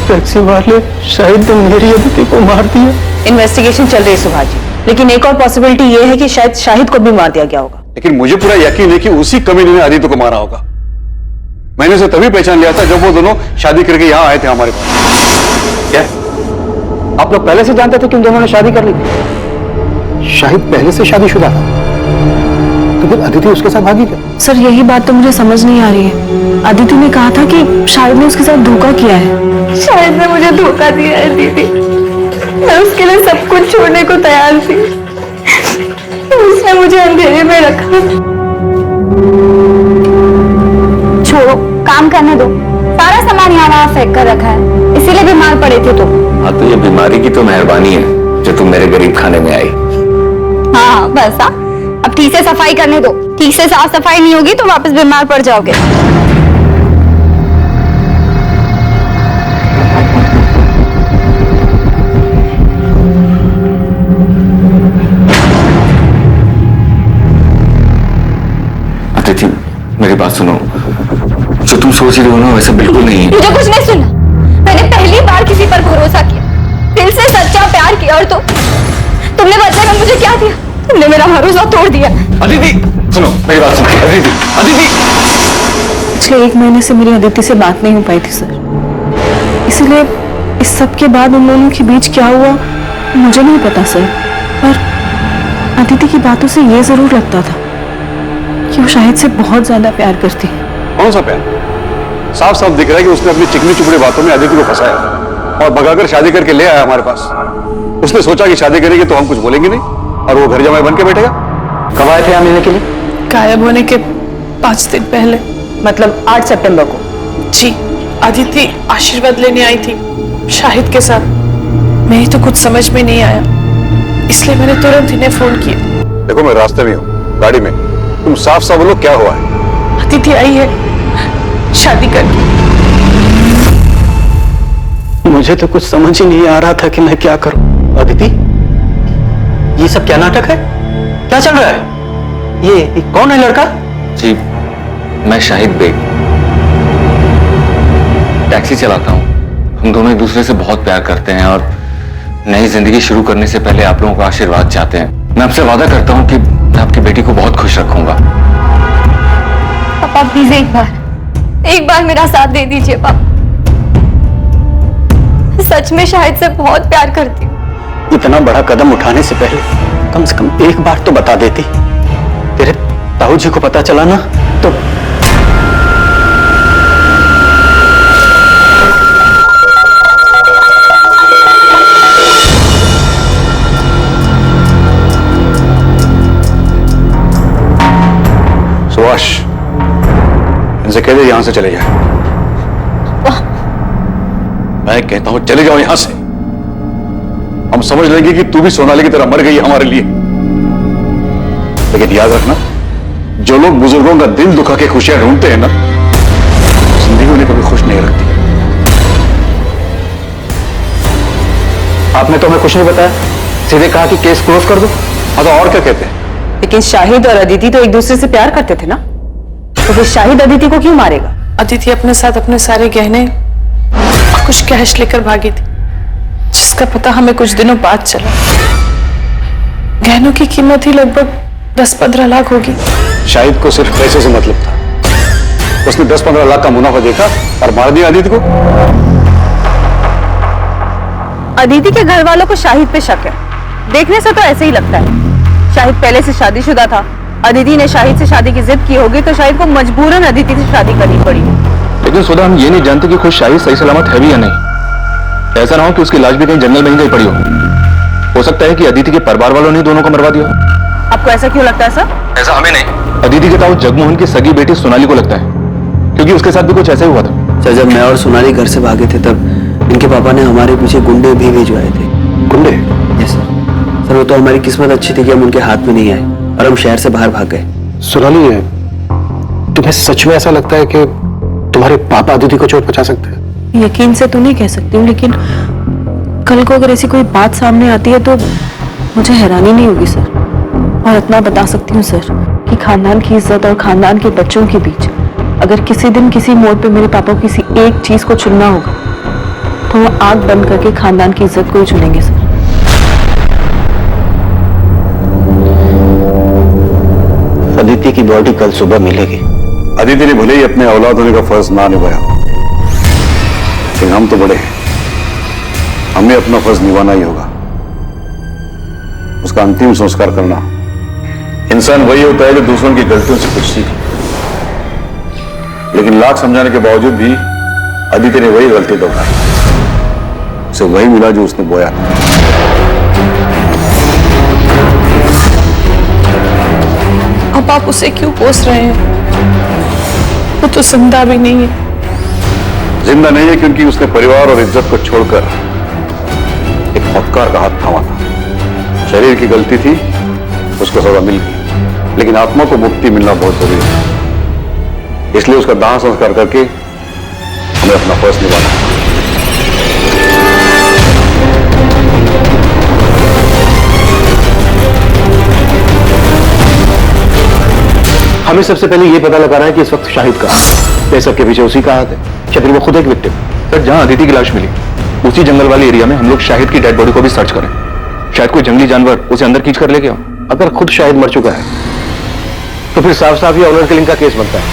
टैक्सी वाले शायद मेरी अदिति को मार दिया। इन्वेस्टिगेशन चल रही है सुभाष जी, लेकिन एक और पॉसिबिलिटी ये है कि शायद शाहिद को भी मार दिया गया होगा। लेकिन मुझे पूरा यकीन है कि उसी कमीने ने आदित्य को मारा होगा। मैंने उसे तभी पहचान लिया था जब वो दोनों शादी करके यहाँ आए थे हमारे पास। क्या आप लोग पहले से जानते थे कि उन दोनों ने शादी कर ली थी? शाहिद पहले से शादीशुदा था, तो फिर अदिति उसके साथ भागी क्या? सर यही बात तो मुझे समझ नहीं आ रही है। अदिति ने कहा था कि शाहिद ने उसके साथ धोखा किया है। शाहिद ने मुझे धोखा दिया है दीदी, मैं उसके लिए सब कुछ छोड़ने को तैयार थी, उसने मुझे अंधेरे में रखा। छोड़ो, काम करने दो। सारा सामान यहाँ वहाँ फेंक कर रखा है, इसीलिए बीमार पड़े थे तुम। हाँ तो ये बीमारी की तो मेहरबानी है जो तुम मेरे गरीब खाने में आई। हाँ बस हाँ, अब ठीक से सफाई करने दो। ठीक से साफ सफाई नहीं होगी तो वापस बीमार पड़ जाओगे। अदिति मेरी बात सुनो, जो तुम सोच रही हो ना वैसे बिल्कुल नहीं है। मुझे कुछ नहीं सुनना। मैंने पहली बार किसी पर भरोसा किया, दिल से सच्चा प्यार किया, और तुमने बदले में मुझे क्या दिया? तुमने मेरा भरोसा तोड़ दिया। अदिति सुनो मेरी बात सुनो। अदिति अदिति पिछले 1 महीने से मेरी अदिति से बात नहीं हो पाई थी सर, इसीलिए इस सब के बाद उन दोनों के बीच क्या हुआ मुझे नहीं पता सर। पर अदिति की बातों से ये जरूर लगता था कि वो शाहिद से बहुत ज्यादा प्यार करती है। कौन सा प्यार? साफ साफ दिख रहा है कि उसने अपनी चिकनी चुपड़ी बातों में अदिति को फंसाया और भगाकर शादी करके ले आया हमारे पास। उसने सोचा कि शादी करेगी तो हम कुछ बोलेंगे नहीं और वो घर जमाई बन के बैठेगा। कब आए थे यहाँ मिलने के लिए? गायब होने के 5 दिन पहले। मतलब 8 सितंबर को? जी, अदिति आशीर्वाद लेने आई थी शाहिद के साथ। मेरी तो कुछ समझ में नहीं आया, इसलिए मैंने तुरंत इन्हें फोन किया। देखो मैं रास्ते में हूँ, गाड़ी में। तुम साफ साफ बोलो क्या हुआ है? अदिति आई है शादी करके। मुझे तो कुछ समझ ही नहीं आ रहा था कि मैं क्या करूं। अदिति, ये सब क्या नाटक है? क्या चल रहा है? ये कौन है लड़का? जी मैं शाहिद बेग, टैक्सी चलाता हूँ। हम दोनों एक दूसरे से बहुत प्यार करते हैं और नई जिंदगी शुरू करने से पहले आप लोगों का आशीर्वाद चाहते हैं। मैं आपसे वादा करता हूँ कि मैं आपकी बेटी को बहुत खुश रखूंगा। पापा प्लीज एक बार मेरा साथ दे दीजिए पापा। सच में शाहिद से बहुत प्यार करती हूँ। इतना बड़ा कदम उठाने से पहले कम से कम एक बार तो बता देती। तेरे ताऊ जी को पता चला ना तो सुभाष, इनसे कह दे यहां से चले जाए। मैं कहता हूं चले जाओ यहां से। हम समझ लेंगे कि तू भी सोनाली की तरह मर गई हमारे लिए। लेकिन याद रखना, जो लोग बुजुर्गों का दिल दुखा के खुशियां ढूंढते हैं ना, जिंदगी उन्हें कभी खुश नहीं रखती। आपने तो हमें कुछ नहीं बताया, सीधे कहा कि केस क्लोज कर दो। हाँ तो और क्या कहते हैं? लेकिन शाहिद और अदिति तो एक दूसरे से प्यार करते थे ना, तो फिर शाहिद अदिति को क्यों मारेगा? अदिति अपने साथ अपने सारे गहने और कुछ कैश लेकर भागी थी, जिसका पता हमें कुछ दिनों बाद चला। गहनों की कीमत ही लगभग 10-15 लाख होगी। शाहिद को सिर्फ पैसे से मतलब था। उसने 10-15 लाख का मुनाफा देखा और मार दिया अदिति को। अदिति के घर वालों को शाहिद पे शक है, देखने से तो ऐसे ही लगता है। शाहिद पहले से शादीशुदा था, अदिति ने शाहिद से शादी की जिद की होगी तो शाहिद को मजबूरन अदिति से शादी करनी पड़ी। लेकिन सुधा, हम ये नहीं जानते कि खुद शाहिद सही सलामत है भी या नहीं। ऐसा ना हो कि उसकी लाश भी कहीं जंगल में ही गई पड़ी हो सकता है कि अदिति के परिवार वालों ने दोनों को मरवा दिया। आपको ऐसा क्यों लगता है सर? ऐसा हमें नहीं, अदिति के ताऊ जगमोहन की सगी बेटी सोनाली को लगता है, क्योंकि उसके साथ भी कुछ ऐसा ही हुआ था। सर, जब मैं और सोनाली घर से भागे थे तब इनके पापा ने हमारे पीछे गुंडे भी भिजवाए थे। गुंडे? यस सर, वो तो हमारी किस्मत अच्छी थी कि हम उनके हाथ में नहीं आए और हम शहर से बाहर भाग गए। सोनाली, तुम्हें सच में ऐसा लगता है कि तुम्हारे पापा अदिति को चोट पहुंचा सकते हैं? यकीन से तो नहीं कह सकती हूँ, लेकिन कल को अगर ऐसी कोई बात सामने आती है तो मुझे हैरानी नहीं होगी सर। और इतना बता सकती हूँ सर कि खानदान की इज्जत और खानदान के बच्चों के बीच अगर किसी दिन किसी मोड़ पे मेरे पापा को किसी एक चीज को चुनना होगा तो वो आंख बंद करके खानदान की इज्जत को ही चुनेंगे सर। अदिति की बॉडी कल सुबह मिलेगी। अदिति ने भले ही अपने औलाद होने का फर्ज ना निभाया, लेकिन हम तो बड़े हैं, हमें अपना फर्ज निभाना ही होगा। उसका अंतिम संस्कार करना। इंसान वही होता है जो दूसरों की गलतियों से कुछ सीखे, लेकिन लाख समझाने के बावजूद भी अदिति ने वही गलती दोहराई। उसे वही मिला जो उसने बोया था। अब आप उसे क्यों कोस रहे हैं? वो तो जिंदा भी नहीं है। जिंदा नहीं है क्योंकि उसने परिवार और इज्जत को छोड़कर एक मक्कार का हाथ थामा था। शरीर की गलती थी, उसको सजा मिल गई, लेकिन आत्मा को मुक्ति मिलना बहुत जरूरी है। इसलिए उसका दाह संस्कार करके हमें अपना फर्ज निभाना है। हमें सबसे पहले ये पता लगाना है कि इस वक्त शाहिद कहाँ है। सबके पीछे उसी का हाथ है या फिर वो खुद एक विक्टिम? सर, जहां अदिति की लाश मिली उसी जंगल वाले एरिया में हम लोग शाहिद की डेड बॉडी को भी सर्च करें। शायद कोई जंगली जानवर उसे अंदर खींच कर ले गया। अगर खुद शाहिद मर चुका है तो फिर साफ साफ ये ऑनर किलिंग का केस बनता है,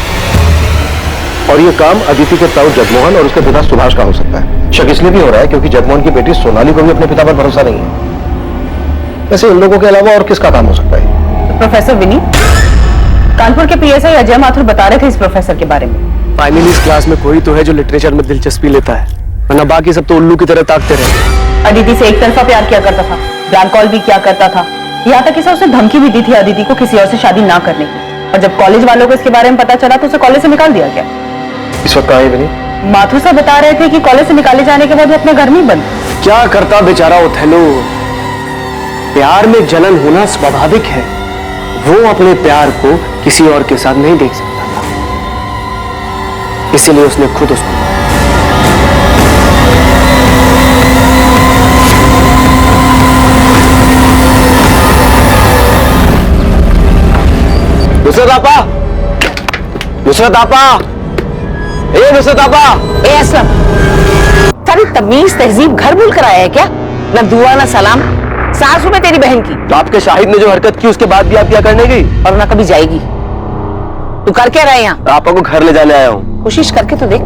और ये काम अदिति के ताऊ जगमोहन और उसके पिता सुभाष का हो सकता है। शक इसलिए भी हो रहा है क्योंकि जगमोहन की बेटी सोनाली को भी अपने पिता पर भरोसा नहीं है। वैसे इन लोगों के अलावा और किसका काम हो सकता है? प्रोफेसर विनी, कानपुर के पीएसआई अजय माथुर बता रहे थे इस प्रोफेसर के बारे में। फाइनली इस क्लास में कोई तो है जो लिटरेचर में दिलचस्पी लेता है, वरना बाकी सब तो उल्लू की तरह ताकते रहते। अदिति से एक तरफा प्यार किया करता था, ब्लैंक कॉल भी किया करता था, यहाँ तक कि उसे धमकी भी दी थी अदिति को किसी और से शादी ना करने की। और जब कॉलेज वालों को इसके बारे में पता चला तो उसे कॉलेज से निकाल दिया गया। इस वक्त कहाँ है विनी? माथुर साहब बता रहे थे कि कॉलेज से निकाले जाने के बाद वो अपने घर में ही बंद। क्या करता बेचारा ओथेलो? प्यार में जलन होना स्वाभाविक है। वो अपने प्यार को किसी और के साथ नहीं देख सकता था, इसलिए उसने खुद उसको। नुसरत आपा, नुसरत आपा, ए नुसरत आपा। ए असलम, सारी तमीज तहजीब घर भूल कर आया है क्या? न दुआ न सलाम। सासू में तेरी बहन की। तो आपके शाहिद ने जो हरकत की उसके बाद भी आप क्या करने गई? और ना कभी जाएगी। तू कर क्या रहा है यहाँ? आपा को घर ले जाने आया हूँ। कोशिश करके तो देख।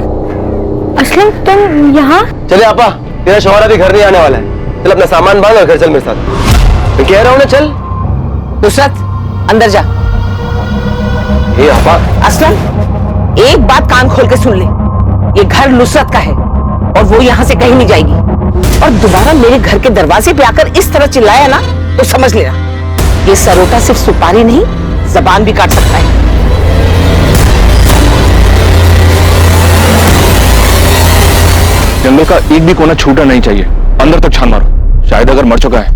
असलम तुम यहाँ? चले आपा, तेरा शौहर अभी घर नहीं आने वाला है। चल अपना सामान बांध और घर चल मेरे साथ। मैं कह रहा हूँ ना, चल। नुसरत अंदर जा। ए आपा। असलम, एक बात कान खोल के सुन ले, ये घर नुसरत का है और वो यहाँ से कहीं नहीं जाएगी। और दोबारा मेरे घर के दरवाजे पे आकर इस तरह चिल्लाया ना तो समझ लेना, ये सरोटा सिर्फ सुपारी नहीं, जबान भी काट सकता है। जंगल का एक भी कोना छूटा नहीं चाहिए। अंदर तक छान मारो। शायद अगर मर चुका है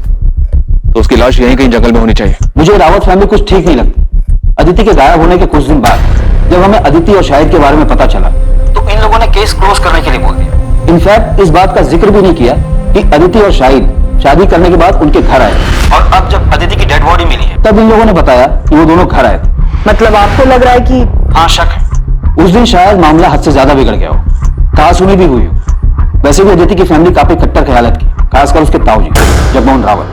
तो उसकी लाश यहीं कहीं जंगल में होनी चाहिए। मुझे रावत फैमिली कुछ ठीक नहीं लगती। अदिति के गायब होने के कुछ दिन बाद जब हमें अदिति और शाहिद के बारे में पता चला तो इन लोगों ने केस क्लोज करने के लिए बोल दिया। इनफैक्ट इस बात का जिक्र भी नहीं किया कि अदिति और शाहिद शादी करने के बाद उनके घर आए, और अब जब अदिति की डेड बॉडी मिली है तब इन लोगों ने बताया कि वो दोनों घर आए थे। मतलब आपको लग रहा है कि? हाँ, शक है। उस दिन शायद मामला हद से ज्यादा बिगड़ गया हो, कहासुनी भी हुई हो। वैसे भी अदिति की फैमिली काफी कट्टर ख्यालत की, खासकर उसके ताऊजी जगमोहन रावत।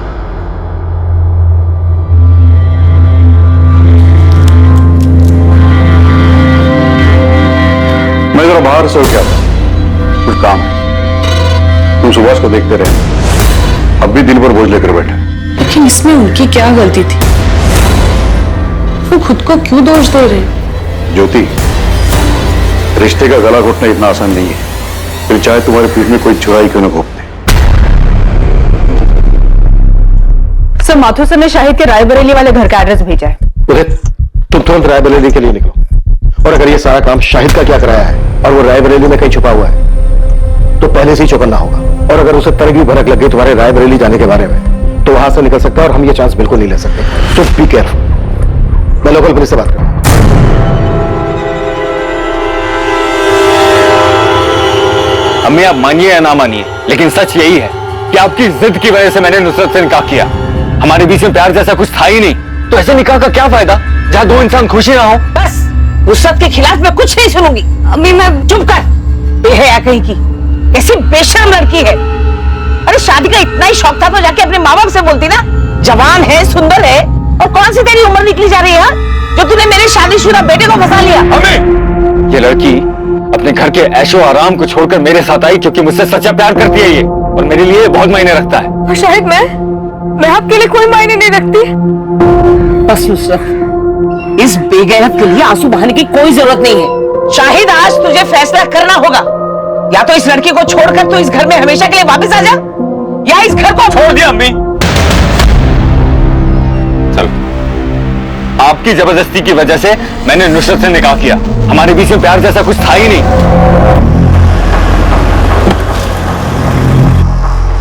मैं जरा बाहर से हो क्या कुछ काम है। तुम सुभाष को देखते रहे, अब भी दिल पर बोझ लेकर बैठे। लेकिन इसमें उनकी क्या गलती थी? वो खुद को क्यों दोष दे रहे? ज्योति, रिश्ते का गला घोटना इतना आसान नहीं है, फिर चाहे तुम्हारे पीठ में कोई चुराई क्यों न घोंप दे। सर, माथुर सर ने शाहिद के रायबरेली वाले घर का एड्रेस भेजा है। तुम तुरंत रायबरेली के लिए निकलो, और अगर ये सारा काम शाहिद का क्या कराया है और वो रायबरेली में कहीं छुपा हुआ है तो पहले से ही चौकन्ना होगा। और अगर उसे तरक भी भनक लग गई तुम्हारे रायबरेली जाने के बारे में तो वहां से निकल सकता है, और हम ये चांस बिल्कुल नहीं ले सकते। तो बी केयरफुल। मैं लोकल पुलिस से बात करूंगा। अम्मी, आप मानिए या ना मानिए, लेकिन सच यही है कि आपकी जिद की वजह से मैंने नुसरत से निकाह किया। हमारे बीच में प्यार जैसा कुछ था ही नहीं, तो ऐसे निकाह का क्या फायदा जहां दो इंसान खुशी ना हो। बस नुसरत के खिलाफ मैं कुछ नहीं सुनूंगी। अम्मी मैं चुप कर, बेहया कहीं की, कैसी बेशर्म लड़की है। अरे शादी का इतना ही शौक था तो जाके अपने माँ बाप से बोलती ना। जवान है, सुंदर है, और कौन सी तेरी उम्र निकली जा रही है जो तूने मेरे शादीशुदा बेटे को फंसा लिया। अम्मी, ये लड़की अपने घर के ऐशो आराम को छोड़कर मेरे साथ आई क्योंकि मुझसे सच्चा प्यार करती है ये, और मेरे लिए बहुत मायने रखता है। और शायद मैं आपके लिए कोई मायने नहीं रखती। बस नुसरत, इस बेगैरत के लिए आंसू बहाने की कोई जरूरत नहीं है। शाहिद, आज तुझे फैसला करना होगा। या तो इस लड़की को छोड़कर तू इस घर में हमेशा के लिए वापस आ जा, या इस घर को छोड़ दिया। अम्मी चल, आपकी जबरदस्ती की वजह से मैंने नुसरत से निकाह किया। हमारे बीच में प्यार जैसा कुछ था ही नहीं।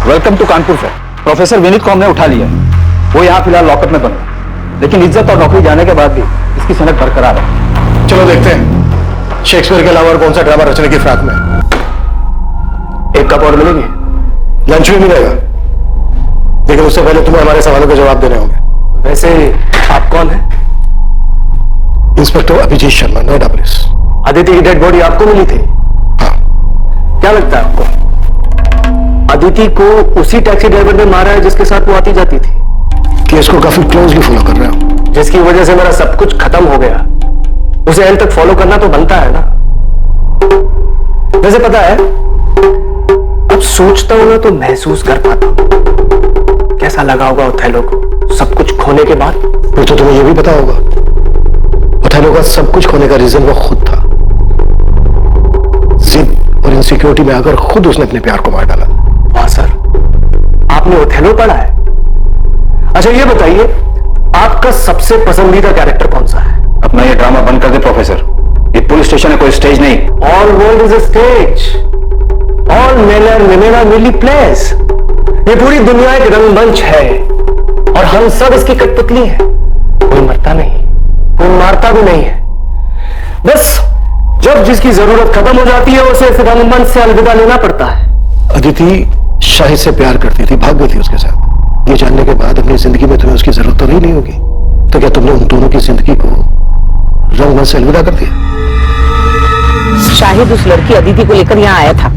Welcome to Kanpur sir. Professor Vineet को हमने उठा लिया है। वो यहाँ फिलहाल लॉकअप में बंद है, लेकिन इज्जत और नौकरी जाने के बाद भी इसकी सनद बरकरार है। चलो देखते हैं शेक्सपियर के अलावा और कौन सा ड्रामा रचने की फिराक में। एक कप और मिलेंगे? लंच भी मिलेगा, लेकिन उससे पहले तुम्हें हमारे सवालों के जवाब देने होंगे। वैसे आप कौन है? Inspector Abhijeet Sharma, Noida police. अदिति की डेड बॉडी आपको मिली थी? हाँ। क्या लगता है आपको अदिति को उसी टैक्सी ड्राइवर ने मारा है जिसके साथ वो आती जाती थी? केस को काफी क्लोजली फॉलो कर रहे हो, जिसकी वजह से मेरा सब कुछ खत्म हो गया। उसे एंड तक फॉलो करना तो बनता है ना। वैसे पता है, अब सोचता हूं ना तो महसूस कर पाता हूं कैसा लगा होगा ओथेलो को सब कुछ खोने के बाद। फिर तो तुम्हें यह भी पता होगा ओथेलो का सब कुछ खोने का रीजन वो खुद था। जिद और इनसिक्योरिटी में आकर खुद उसने अपने प्यार को मार डाला। वाह सर, आपने ओथेलो पढ़ा है? अच्छा ये बताइए, आपका सबसे पसंदीदा कैरेक्टर कौन सा है? अपना ये ड्रामा बंद कर दे प्रोफेसर। ये पुलिस स्टेशन है, कोई स्टेज नहीं। All world is a stage, all men are women are merely plays। ये पूरी दुनिया एक रंगमंच है और हम सब इसकी कठपुतली है। कोई मरता नहीं, कोई मारता भी नहीं है। बस जब जिसकी जरूरत खत्म हो जाती है उसे इस रंगमंच से अलविदा लेना पड़ता है। अदिति शाहिद से प्यार करती थी, भाग गई थी उसके साथ। ये जानने के बाद अपनी जिंदगी में तुम्हें उसकी जरूरत तो नहीं होगी, तो क्या तुमने उन दोनों की जिंदगी को रंगमंच से अलविदा कर दिया? शाहिद उस लड़की अदिति को लेकर यहाँ आया था,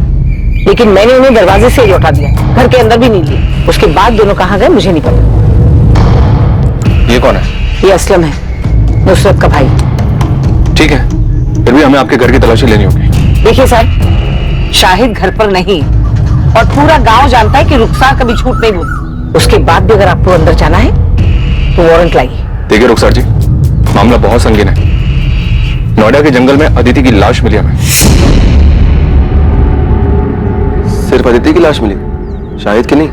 लेकिन मैंने उन्हें दरवाजे से ही लौटा दिया, घर के अंदर भी नहीं लिए। उसके बाद दोनों कहाँ गए मुझे नहीं पता। ये कौन है? ये असलम है, नुसरत का भाई। ठीक है, फिर भी हमें आपके घर की तलाशी लेनी होगी। देखिए सर, शाहिद घर पर नहीं, और पूरा गांव जानता है कि रुखसार कभी झूठ नहीं बोलती। उसके बाद भी अगर आपको अंदर जाना है तो वारंट लाइए। देखिए रुखसार जी, मामला बहुत संगीन है। नोएडा के जंगल में अदिति की लाश मिली हमें। सिर्फ अदिति की लाश मिली, शाहिद की नहीं?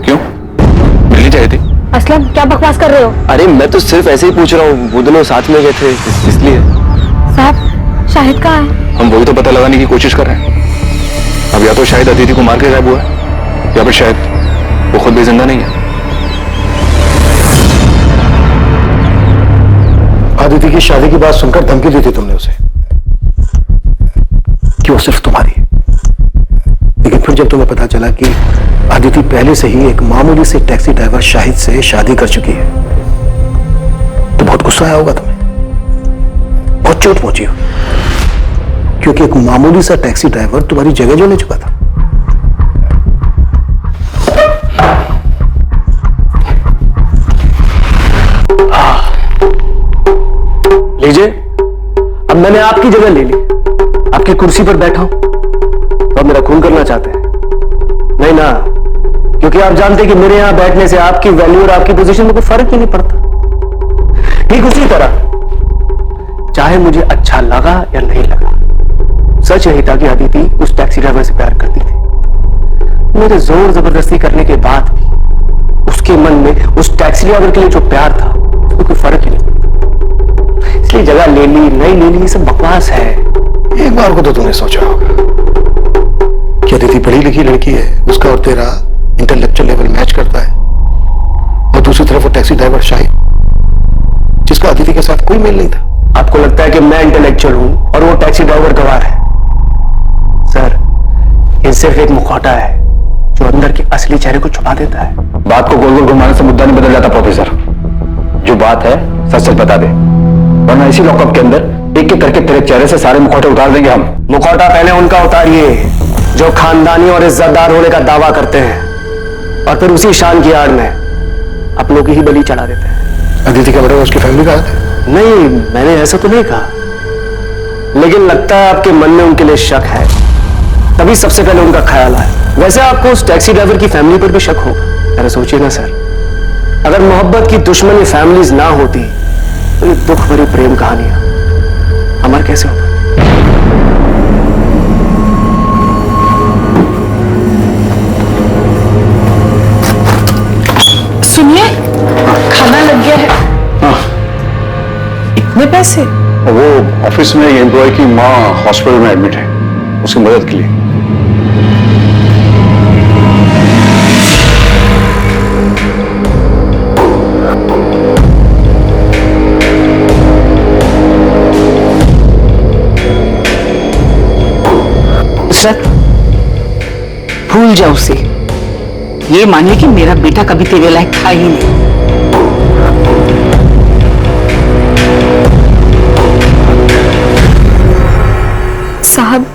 क्यों, मिलनी चाहिए थी। असलम, क्या बकवास कर रहे हो? अरे मैं तो सिर्फ ऐसे ही पूछ रहा हूँ, वो दोनों साथ में गए थे इसलिए। साहब, शाहिद कहाँ है? हम वही तो पता लगाने की कोशिश कर रहे हैं। अब या तो शायद अदिति को मार के गायब हुआ है, या फिर शायद वो खुद भी जिंदा नहीं है। अदिति की शादी की बात सुनकर धमकी दी थी तुमने उसे कि वो सिर्फ तुम्हारी है, लेकिन फिर जब तुम्हें पता चला कि अदिति पहले से ही एक मामूली से टैक्सी ड्राइवर शाहिद से शादी कर चुकी है, तो बहुत गुस्सा आया होगा तुम्हें, बहुत चोट पहुंची हो, क्योंकि एक मामूली सा टैक्सी ड्राइवर तुम्हारी जगह जो ले चुका था। लीजिए, अब मैंने आपकी जगह ले ली, आपकी कुर्सी पर बैठा हूं, तो अब मेरा खून करना चाहते हैं? नहीं ना, क्योंकि आप जानते हैं कि मेरे यहां बैठने से आपकी वैल्यू और आपकी पोजीशन में कोई फर्क ही नहीं पड़ता। ठीक उसी तरह, चाहे मुझे अच्छा लगा या नहीं लगा, सच यही था कि अदिति उस टैक्सी ड्राइवर से प्यार करती थी। मेरे जोर जबरदस्ती करने के बाद भी उसके मन में उस टैक्सी ड्राइवर के लिए जो प्यार था उसमें कोई फर्क ही नहीं पड़ता। इसलिए जगह ले ली नहीं ले ली, ये सब बकवास है। एक बार को तो तुमने सोचा होगा कि अदिति पढ़ी लिखी लड़की है, उसका और तेरा इंटेलेक्चुअल लेवल मैच करता है, और दूसरी तरफ वो टैक्सी ड्राइवर शाहिद जिसका अदिति के साथ कोई मेल नहीं था। आपको लगता है कि मैं इंटेलेक्चुअल हूं और वो टैक्सी ड्राइवर गवार है? सर, ये सिर्फ एक मुखौटा है, जो अंदर के असली चेहरे को छुपा देता है। बात को गोल गोल घुमाने से मुद्दा नहीं बदल जाता प्रोफेसर। जो बात है सच सच बता दे, वरना इसी लॉकअप के अंदर एक एक करके तेरे चेहरे से सारे मुखौटे उतार देंगे हम। मुखौटा पहले उनका उतारिए जो खानदानी और इज्जतदार होने का दावा करते हैं, और फिर उसी शान की आड़ में अपनों की ही बलि चढ़ा देते हैं। अदिति का मर्डर उसकी फैमिली का है? नहीं, मैंने ऐसा तो नहीं कहा, लेकिन लगता है आपके मन में उनके लिए शक है, तभी सबसे पहले उनका ख्याल आया। वैसे आपको उस टैक्सी ड्राइवर की फैमिली पर भी शक होगा। अरे सोचिए ना सर, अगर मोहब्बत की दुश्मनी फैमिलीज ना होती तो ये दुख भरी प्रेम कहानियां अमर कैसे होगा? सुनिए, खाना लग गया है। हाँ। इतने पैसे? वो ऑफिस में एम्प्लॉय की माँ हॉस्पिटल में एडमिट है, उसकी मदद के लिए। भूल जाओ उसे, ये मानिए कि मेरा बेटा कभी तेरे लायक था ही नहीं। साहब,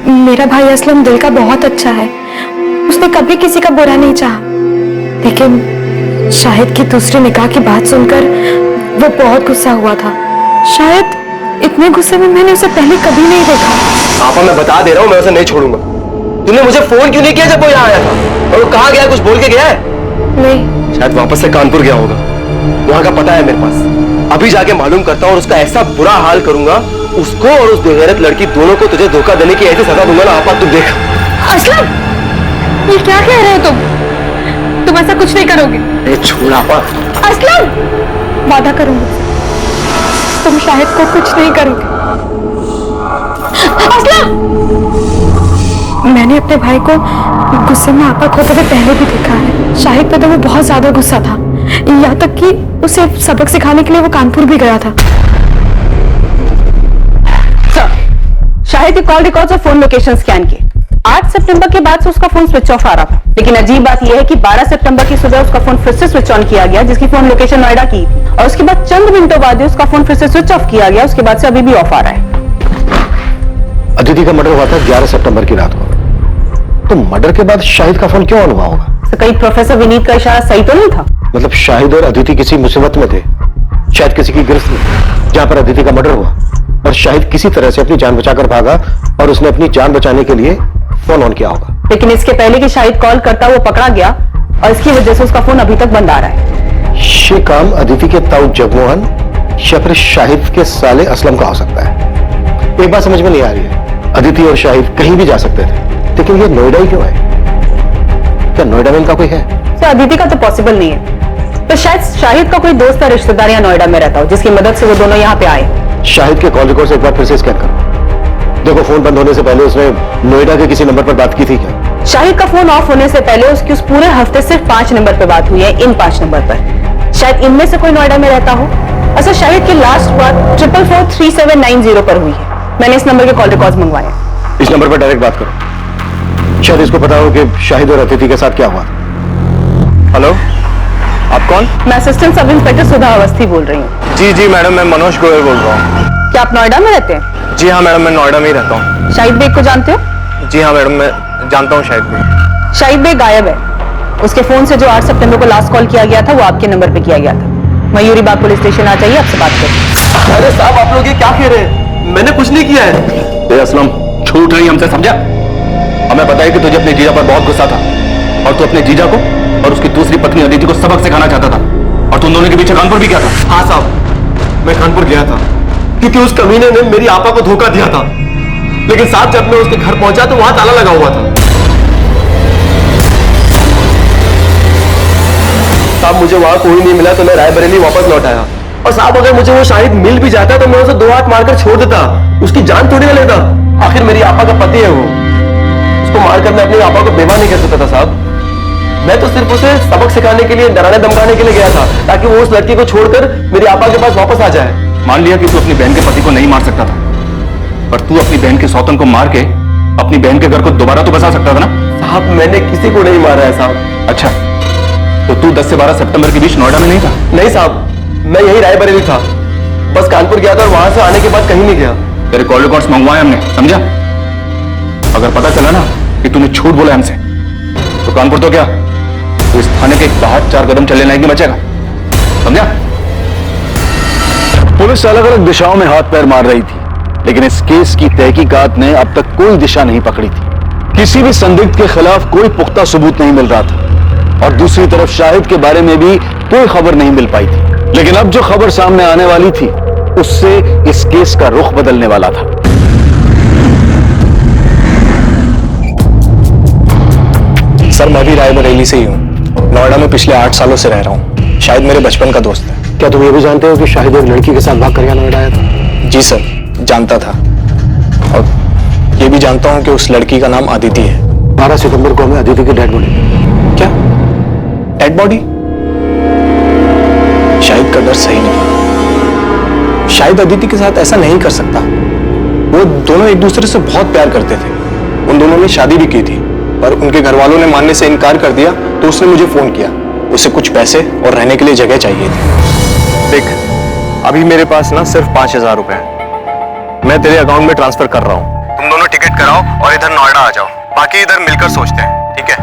मेरा भाई असलम दिल का बहुत अच्छा है, उसने कभी किसी का बुरा नहीं चाहा, लेकिन शाहिद की दूसरी निकाह की बात सुनकर वो बहुत गुस्सा हुआ था। शायद इतने गुस्से में मैंने उसे पहले कभी नहीं देखा। आपा, मैं बता दे रहा हूँ, मैं उसे नहीं छोड़ूंगा। तूने मुझे फोन क्यों नहीं किया जब वो यहाँ आया था? और वो कहाँ गया, कुछ बोल के गया है? नहीं। शायद वापस से कानपुर गया होगा, वहां का पता है मेरे पास। अभी जाके मालूम करता हूँ और उसका ऐसा बुरा हाल करूंगा, उसको और उस बेगैरत लड़की दोनों को तुझे धोखा देने की ऐसी सजा दूंगा ना आपा, तू देख। असलम, ये क्या कह रहे हो तुम? तुम ऐसा कुछ नहीं करोगे। अरे छोड़ आपा। असलम, वादा करूंगी तुम शाहिद को कुछ नहीं करोगे। असलम, मैंने अपने भाई को गुस्से में आपा खोते हुए पहले भी देखा है। शाहिद पे तो वो बहुत ज्यादा गुस्सा था, यहाँ तक कि उसे सबक सिखाने के लिए वो कानपुर भी गया था। शाहिद के कॉल रिकॉर्ड्स और फोन लोकेशन स्कैन किए। 8 सितंबर के बाद से उसका फोन स्विच ऑफ आ रहा था, लेकिन अजीब बात यह है कि 12 सितंबर की सुबह उसका फोन फिर से स्विच ऑन किया गया, जिसकी फोन लोकेशन नोएडा की थी, और उसके बाद चंद मिनटों बाद ही उसका फोन फिर से स्विच ऑफ किया गया। उसके बाद से अभी भी ऑफ आ रहा है। अदिति का मर्डर हुआ था 11 सितंबर की रात को, तो मर्डर के बाद शाहिद का फोन क्यों ऑन हुआ होगा? तो कहीं प्रोफेसर विनीत का इशारा सही तो नहीं था? मतलब शाहिद और अदिति किसी मुसीबत में थे, शायद किसी की गिरफ्त में, जहां पर अदिति का मर्डर हुआ, और शाहिद किसी तरह से अपनी जान बचाकर भागा और उसने अपनी जान बचाने के लिए फोन ऑन किया होगा। लेकिन इसके पहले कि शाहिद कॉल करता वो पकड़ा गया, और इसकी वजह से उसका फोन अभी तक बंद आ रहा है। ये काम अदिति के ताऊ जगमोहन या फिर शाहिद के साले असलम का हो सकता है। एक बात समझ में नहीं आ रही है, अदिति और शाहिद कहीं भी जा सकते थे, लेकिन ये नोएडा ही क्यों है? क्या नोएडा में इनका कोई है? तो अदिति का तो पॉसिबल नहीं है, तो शायद शाहिद का कोई दोस्त या रिश्तेदार यहाँ नोएडा में रहता हो, जिसकी मदद से वो दोनों यहाँ पे आए। शाहिद के कॉल रिकॉर्ड से एक बार फिर से स्कैन करो, देखो फोन बंद होने से पहले उसने नोएडा के किसी नंबर पर बात की थी क्या? शाहिद का फोन ऑफ होने से पहले उसकी उस पूरे हफ्ते सिर्फ 5 नंबर पर बात हुई है, इन 5 नंबर पर। शायद इनमें से कोई नोएडा में रहता हो। अच्छा, शाहिद की लास्ट बात 443790 पर हुई है। मैंने इस नंबर के कॉल रिकॉर्ड्स मंगवाए। इस नंबर पर डायरेक्ट बात करो, शायद इसको पता हो कि शाहिद और अदिति के साथ क्या हुआ। हेलो, आप कौन? मैं असिस्टेंट सब इंस्पेक्टर सुधा अवस्थी बोल रही हूँ। जी जी मैडम, मैं मनोज गोयल बोल रहा हूँ। क्या आप नोएडा में रहते हैं? जी हाँ मैडम, मैं नोएडा में ही रहता हूँ। शाहिद बेग को जानते हो? जी हाँ मैडम, मैं जानता हूँ शाहिद बेग। शाहिद बेग गायब है। उसके फोन से जो 8 सितंबर को लास्ट कॉल किया गया था वो आपके नंबर पे किया गया था। मयूरी बाग पुलिस स्टेशन आ जाइए, आपसे बात करें। अरे साहब, आप लोग ये क्या कह रहे हैं? मैंने कुछ नहीं किया है। असलम, छूट रही हमसे, समझा? हमें पता है कि तुझे अपने जीजा पर बहुत गुस्सा था, और तू अपने जीजा को और उसकी दूसरी पत्नी अदिति को सबक सिखाना चाहता था, और तुम दोनों के पीछे कानपुर भी गया था। हाँ साहब, मैं कानपुर गया था क्योंकि उस कमीने ने मेरी आपा को धोखा दिया था, लेकिन साहब जब मैं उसके घर पहुंचा तो वहां ताला लगा हुआ था। साहब, मुझे वहां कोई नहीं मिला तो मैं रायबरेली वापस लौट आया। और साहब, अगर मुझे वो शाहिद मिल भी जाता तो मैं उसे 2 हाथ मारकर छोड़ देता, उसकी जान थोड़ी ना लेता। आखिर मेरी आपा का पति है वो, उसको मारकर मैं अपनी आपा को बेवा नहीं कर सकता था साहब। मैं तो सिर्फ उसे सबक सिखाने के लिए, डराने धमकाने के लिए गया था, ताकि वो उस लड़की को छोड़कर मेरी आपा के पास वापस आ जाए। मान लिया कि तू अपनी बहन के पति को नहीं मार सकता था, पर तू अपनी बहन के सौतन को मार के अपनी बहन के घर को दोबारा तो बसा सकता था ना? साहब मैंने किसी को नहीं मारा है साहब। अच्छा, तो तू 10 से 12 सितंबर के बीच नोएडा में नहीं था? नहीं साहब, मैं यही रायबरेली था, बस कानपुर गया था और वहां से आने के बाद कहीं नहीं गया। तेरे कॉल रिकॉर्ड्स मंगवाए हमने, समझा? अगर पता चला ना कि तूने झूठ बोला हमसे, तो कानपुर तो क्या, तो इस थाने के बाहर 4 कदम चलने लायक नहीं बचेगा, समझा? पुलिस अलग अलग दिशाओं में हाथ पैर मार रही थी, लेकिन इस केस की तहकीकात ने अब तक कोई दिशा नहीं पकड़ी थी। किसी भी संदिग्ध के खिलाफ कोई पुख्ता सबूत नहीं मिल रहा था और दूसरी तरफ शाहिद के बारे में भी कोई खबर नहीं मिल पाई थी। लेकिन अब जो खबर सामने आने वाली थी उससे इस केस का रुख बदलने वाला था। सर मैं भी रायबरेली से ही हूँ, नोएडा में पिछले 8 सालों से रह रहा हूँ। शाहिद मेरे बचपन का दोस्त है। क्या तुम ये भी जानते हो कि शाहिद एक लड़की के साथ भाग कर यहाँ नोएडा आया था? जी सर, जानता था, और ये भी जानता हूँ कि उस लड़की का नाम अदिति है। 12 सितंबर को हमें अदिति की डेड बॉडी। क्या डेड बॉडी? शाहिद का डर सही नहीं। शाहिद अदिति के साथ ऐसा नहीं कर सकता। वो दोनों एक दूसरे से बहुत प्यार करते थे, उन दोनों ने शादी भी की थी, पर उनके घर वालों ने मानने से इनकार कर दिया, तो उसने मुझे फोन किया। उसे कुछ पैसे और रहने के लिए जगह चाहिए थी। देख, अभी मेरे पास ना सिर्फ 5000 रुपए हैं, मैं तेरे अकाउंट में ट्रांसफर कर रहा हूँ। तुम दोनों टिकट कराओ और इधर नोएडा आ जाओ, बाकी इधर मिलकर सोचते हैं, ठीक है?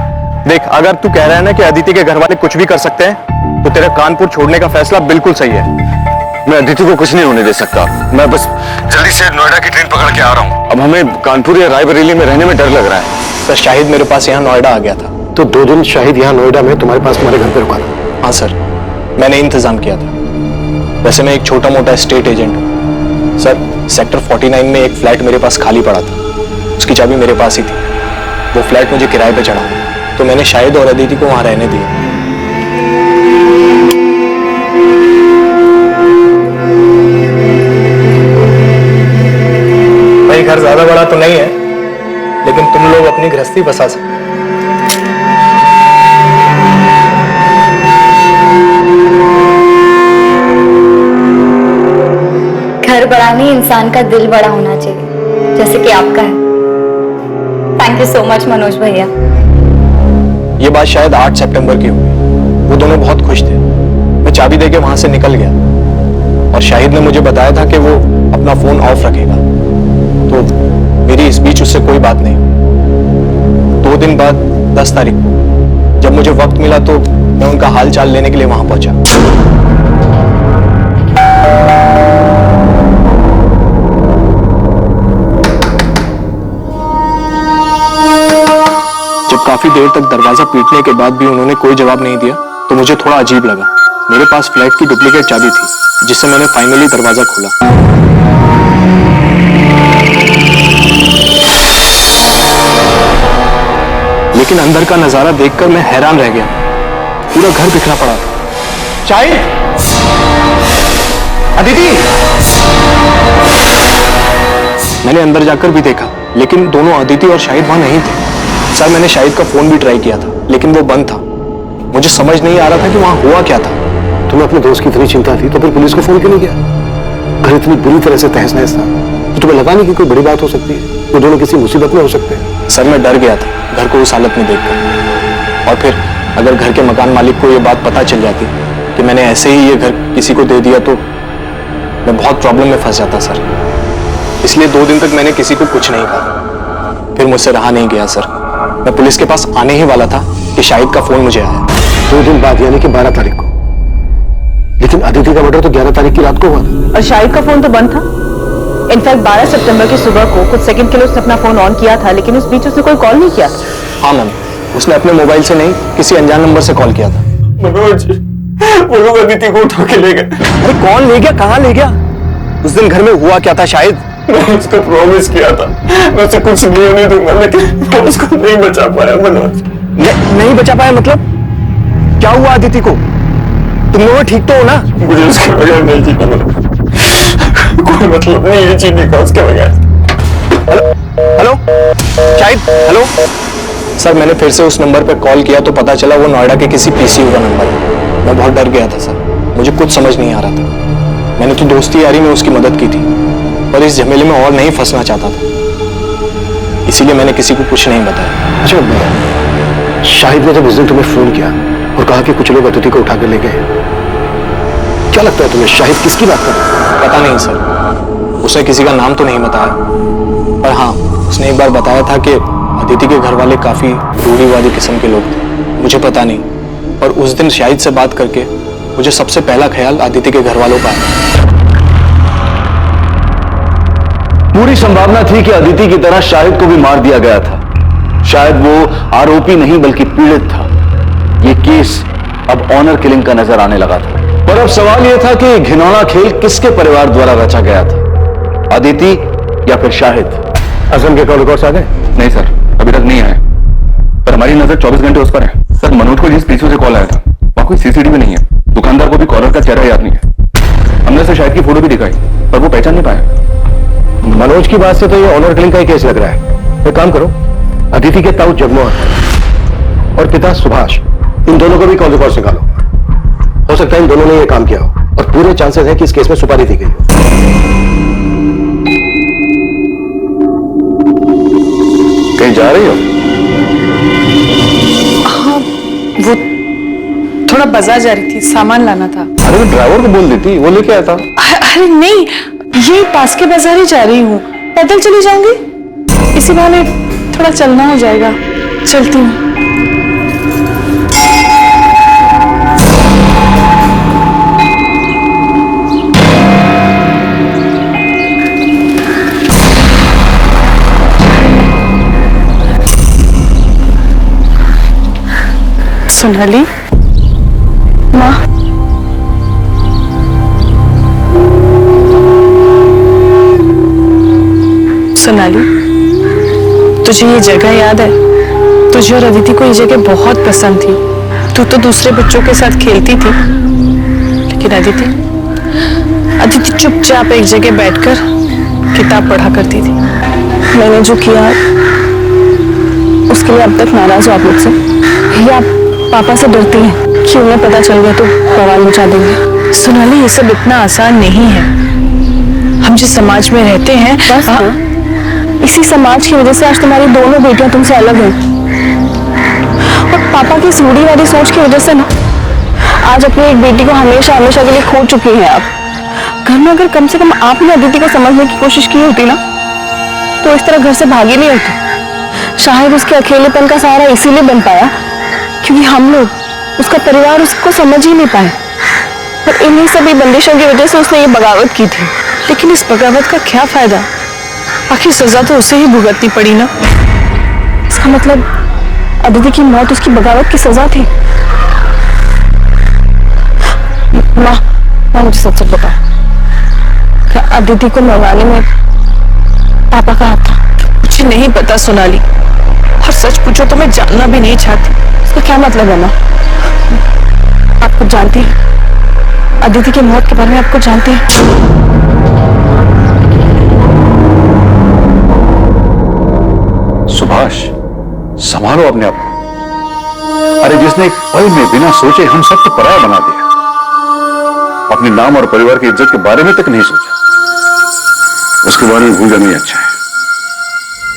देख, अगर तू कह रहा है ना कि अदिति के घर वाले कुछ भी कर सकते हैं, तो तेरा कानपुर छोड़ने का फैसला बिल्कुल सही है। मैं अदिति को कुछ नहीं होने दे सकता। मैं बस जल्दी से नोएडा की ट्रेन पकड़ के आ रहा हूँ। अब हमें कानपुर या रायबरेली में रहने में डर लग रहा है। सर, शाहिद मेरे पास यहाँ नोएडा आ गया था। तो 2 दिन शाहिद यहाँ नोएडा में तुम्हारे पास तुम्हारे घर पे रुका था? हाँ सर, मैंने इंतजाम किया था। वैसे मैं एक छोटा मोटा स्टेट एजेंट हूँ सर। सेक्टर 49 में एक फ्लैट मेरे पास खाली पड़ा था, उसकी चाबी मेरे पास ही थी। वो फ्लैट मुझे किराए पे चढ़ा, तो मैंने शाहिद और अदिति को वहां रहने दिया। भाई घर ज्यादा बड़ा तो नहीं है, लेकिन तुम लोग अपनी गृहस्थी बसा सकते। घर बड़ा नहीं, इंसान का दिल बड़ा होना चाहिए, जैसे कि आपका है। Thank you so much Manoj भैया। ये बात शायद 8 सितंबर की हुई। वो दोनों बहुत खुश थे। मैं चाबी देके वहां से निकल गया और शाहिद ने मुझे बताया था कि वो अपना फोन ऑफ रखेगा, तो मेरी इस बीच उससे कोई बात नहीं। 2 दिन बाद 10 तारीख को जब मुझे वक्त मिला तो मैं उनका हाल चाल लेने के लिए वहां पहुंचा। जब काफी देर तक दरवाजा पीटने के बाद भी उन्होंने कोई जवाब नहीं दिया, तो मुझे थोड़ा अजीब लगा। मेरे पास फ्लैट की डुप्लीकेट चाबी थी, जिससे मैंने फाइनली दरवाजा खोला। लेकिन अंदर का नजारा देखकर मैं हैरान रह गया। पूरा घर बिखरा पड़ा था। शाहिद, अदिति! मैंने अंदर जाकर भी देखा, लेकिन दोनों अदिति और शाहिद वहां नहीं थे। सर, मैंने शाहिद का फोन भी ट्राई किया था, लेकिन वो बंद था। मुझे समझ नहीं आ रहा था कि वहां हुआ क्या था। तुम्हें अपने दोस्त की इतनी चिंता थी तो फिर पुलिस को फोन क्यों नहीं किया? अगर इतनी बुरी तरह से तहस नहस था तो तुम्हें लगा नहीं कि कोई बड़ी बात हो सकती है? वो दोनों किसी मुसीबत में हो सकते हैं। सर, मैं डर गया था घर को उस हालत में देखकर। और फिर अगर घर के मकान मालिक को ये बात पता चल जाती कि मैंने ऐसे ही ये घर किसी को दे दिया, तो मैं बहुत प्रॉब्लम में फंस जाता सर। इसलिए 2 दिन तक मैंने किसी को कुछ नहीं कहा। फिर मुझसे रहा नहीं गया सर। मैं पुलिस के पास आने ही वाला था कि शाहिद का फोन मुझे आया। 2 दिन बाद यानी कि 12 तारीख को। लेकिन अदिति का मर्डर तो 11 तारीख की रात को हुआ था। और शाहिद का फोन तो बंद था। इनफैक्ट 12 सितंबर की सुबह को कुछ सेकंड के लिए उसने अपना फोन ऑन किया था, लेकिन उस बीच उसने कोई कॉल नहीं किया। हाँ मैम, उसने अपने मोबाइल से नहीं, किसी अनजान नंबर से कॉल किया था। मनोज, वो लोग अदिति को उठा के ले गए। अरे कौन ले गया, कहाँ ले गया? उस दिन घर में हुआ क्या था शाहिद? मैं उसको प्रॉमिस किया था मैं उसे कुछ नहीं होने दूंगा, लेकिन मैं उसको नहीं बचा पाया मनोज। नहीं बचा पाया मतलब? क्या हुआ अदिति को? तुम लोग ठीक तो हो ना? मुझे उसके बगैर नहीं जीना मनोज, कोई मतलब नहीं है जीने का उसके बगैर। Hello Shahid, hello sir. मैंने फिर से उस नंबर पर कॉल किया तो पता चला वो नोएडा के किसी पीसीयू का नंबर है। मैं बहुत डर गया था सर, मुझे कुछ समझ नहीं आ रहा था। मैंने तो दोस्ती यारी में उसकी मदद की थी, पर इस झमेले में और नहीं फंसना चाहता था, इसीलिए मैंने किसी को कुछ नहीं बताया। अच्छा, शाहिद ने जब उस दिन तुम्हें फोन किया और कहा कि कुछ लोग अदिति को उठाकर ले गए, क्या लगता है तुम्हें शाहिद किसकी बात कर रहा है? पता नहीं सर, उसे किसी का नाम तो नहीं बताया, पर हाँ उसने एक बार बताया था कि अदिति के घर वाले काफी रूढ़िवादी किस्म के लोग थे। मुझे पता नहीं, पर उस दिन शाहिद से बात करके मुझे सबसे पहला ख्याल अदिति के घर वालों का आया। पूरी संभावना थी कि अदिति की तरह शाहिद को भी मार दिया गया था। शायद वो आरोपी नहीं बल्कि पीड़ित था। ये केस अब ऑनर किलिंग का नजर आने लगा था। पर अब सवाल यह था कि घिनौना खेल किसके परिवार द्वारा रचा गया था, अदिति या फिर शाहिद? असम के कॉल रिकॉर्ड्स आ गए? नहीं सर, अभी तक नहीं आए, पर हमारी नजर 24 घंटे उस पर है। सर, मनोज को जिस पीछे से कॉल आया था वहां कोई सीसीटीवी नहीं है। दुकानदार को भी कॉलर का चेहरा याद नहीं है। हमने उसे शाहिद की फोटो भी दिखाई, पर वो पहचान नहीं पाया। मनोज की बात से तो ये ऑनर किलिंग का ही केस लग रहा है। एक काम करो, अदिति के ताऊ जगमोहन और पिता सुभाष, इन दोनों को भी कॉल रिकॉर्ड निकालो। हो सकता है इन दोनों ने ये काम किया हो और पूरे चांसेस है कि इस केस में सुपारी दी गई हो। कहीं जा रही हो? हाँ, वो थोड़ा बाजार जा रही थी, सामान लाना था। अरे तो ड्राइवर को बोल देती, वो लेके आया था। अरे नहीं, ये पास के बाजार ही जा रही हूँ, पैदल चली जाऊंगी, इसी बहाने थोड़ा चलना हो जाएगा। चलती हूँ। सोनाली, माँ, सोनाली, तुझे ये जगह याद है? तुझे और अदिति को ये जगह बहुत पसंद थी। तू तो दूसरे बच्चों के साथ खेलती थी, लेकिन अदिति चुपचाप एक जगह बैठकर किताब पढ़ा करती थी। मैंने जो किया उसके लिए अब तक नाराज हो आप लोग से, या आप पापा से डरती हैं कि उन्हें पता चल गया तो बवाल मचा देंगे? सोनाली, ये सब इतना आसान नहीं है। हम जिस समाज में रहते हैं, बस इसी समाज की वजह से आज तुम्हारी दोनों बेटियां तुमसे अलग हैं, और पापा की रूढ़िवादी सोच की वजह से ना आज अपनी एक बेटी को हमेशा हमेशा के लिए खो चुकी हैं आप। घर में अगर कम से कम आप ही अदिति को समझने की कोशिश की होती ना, तो इस तरह घर से भागी नहीं होती। शायद उसके अकेलेपन का सहारा इसीलिए बन पाया क्योंकि हम लोग, उसका परिवार उसको समझ ही नहीं पाए, और इन्हीं सभी बंदिशों की वजह से उसने ये बगावत की थी। लेकिन इस बगावत का क्या फायदा? आखिर सजा तो उसे ही भुगतनी पड़ी ना। इसका मतलब अदिति की मौत उसकी बगावत की सजा थी? माँ, मुझे सच सच बता, क्या अदिति को मरवाने में पापा का हाथ था? मुझे नहीं पता सोनाली, और सच पूछो तो मैं जानना भी नहीं चाहती। इसका क्या मतलब है माँ? आप कुछ जानती हैं? अदिति की मौत के बारे में आप कुछ जानती हैं? सुभाष, संभालो अपने आप को। अरे जिसने एक पल में बिना सोचे हम सब को पराया बना दिया, अपने नाम और परिवार की इज्जत के बारे में तक नहीं सोचा, उसके बारे में भूल जाना ही अच्छा है।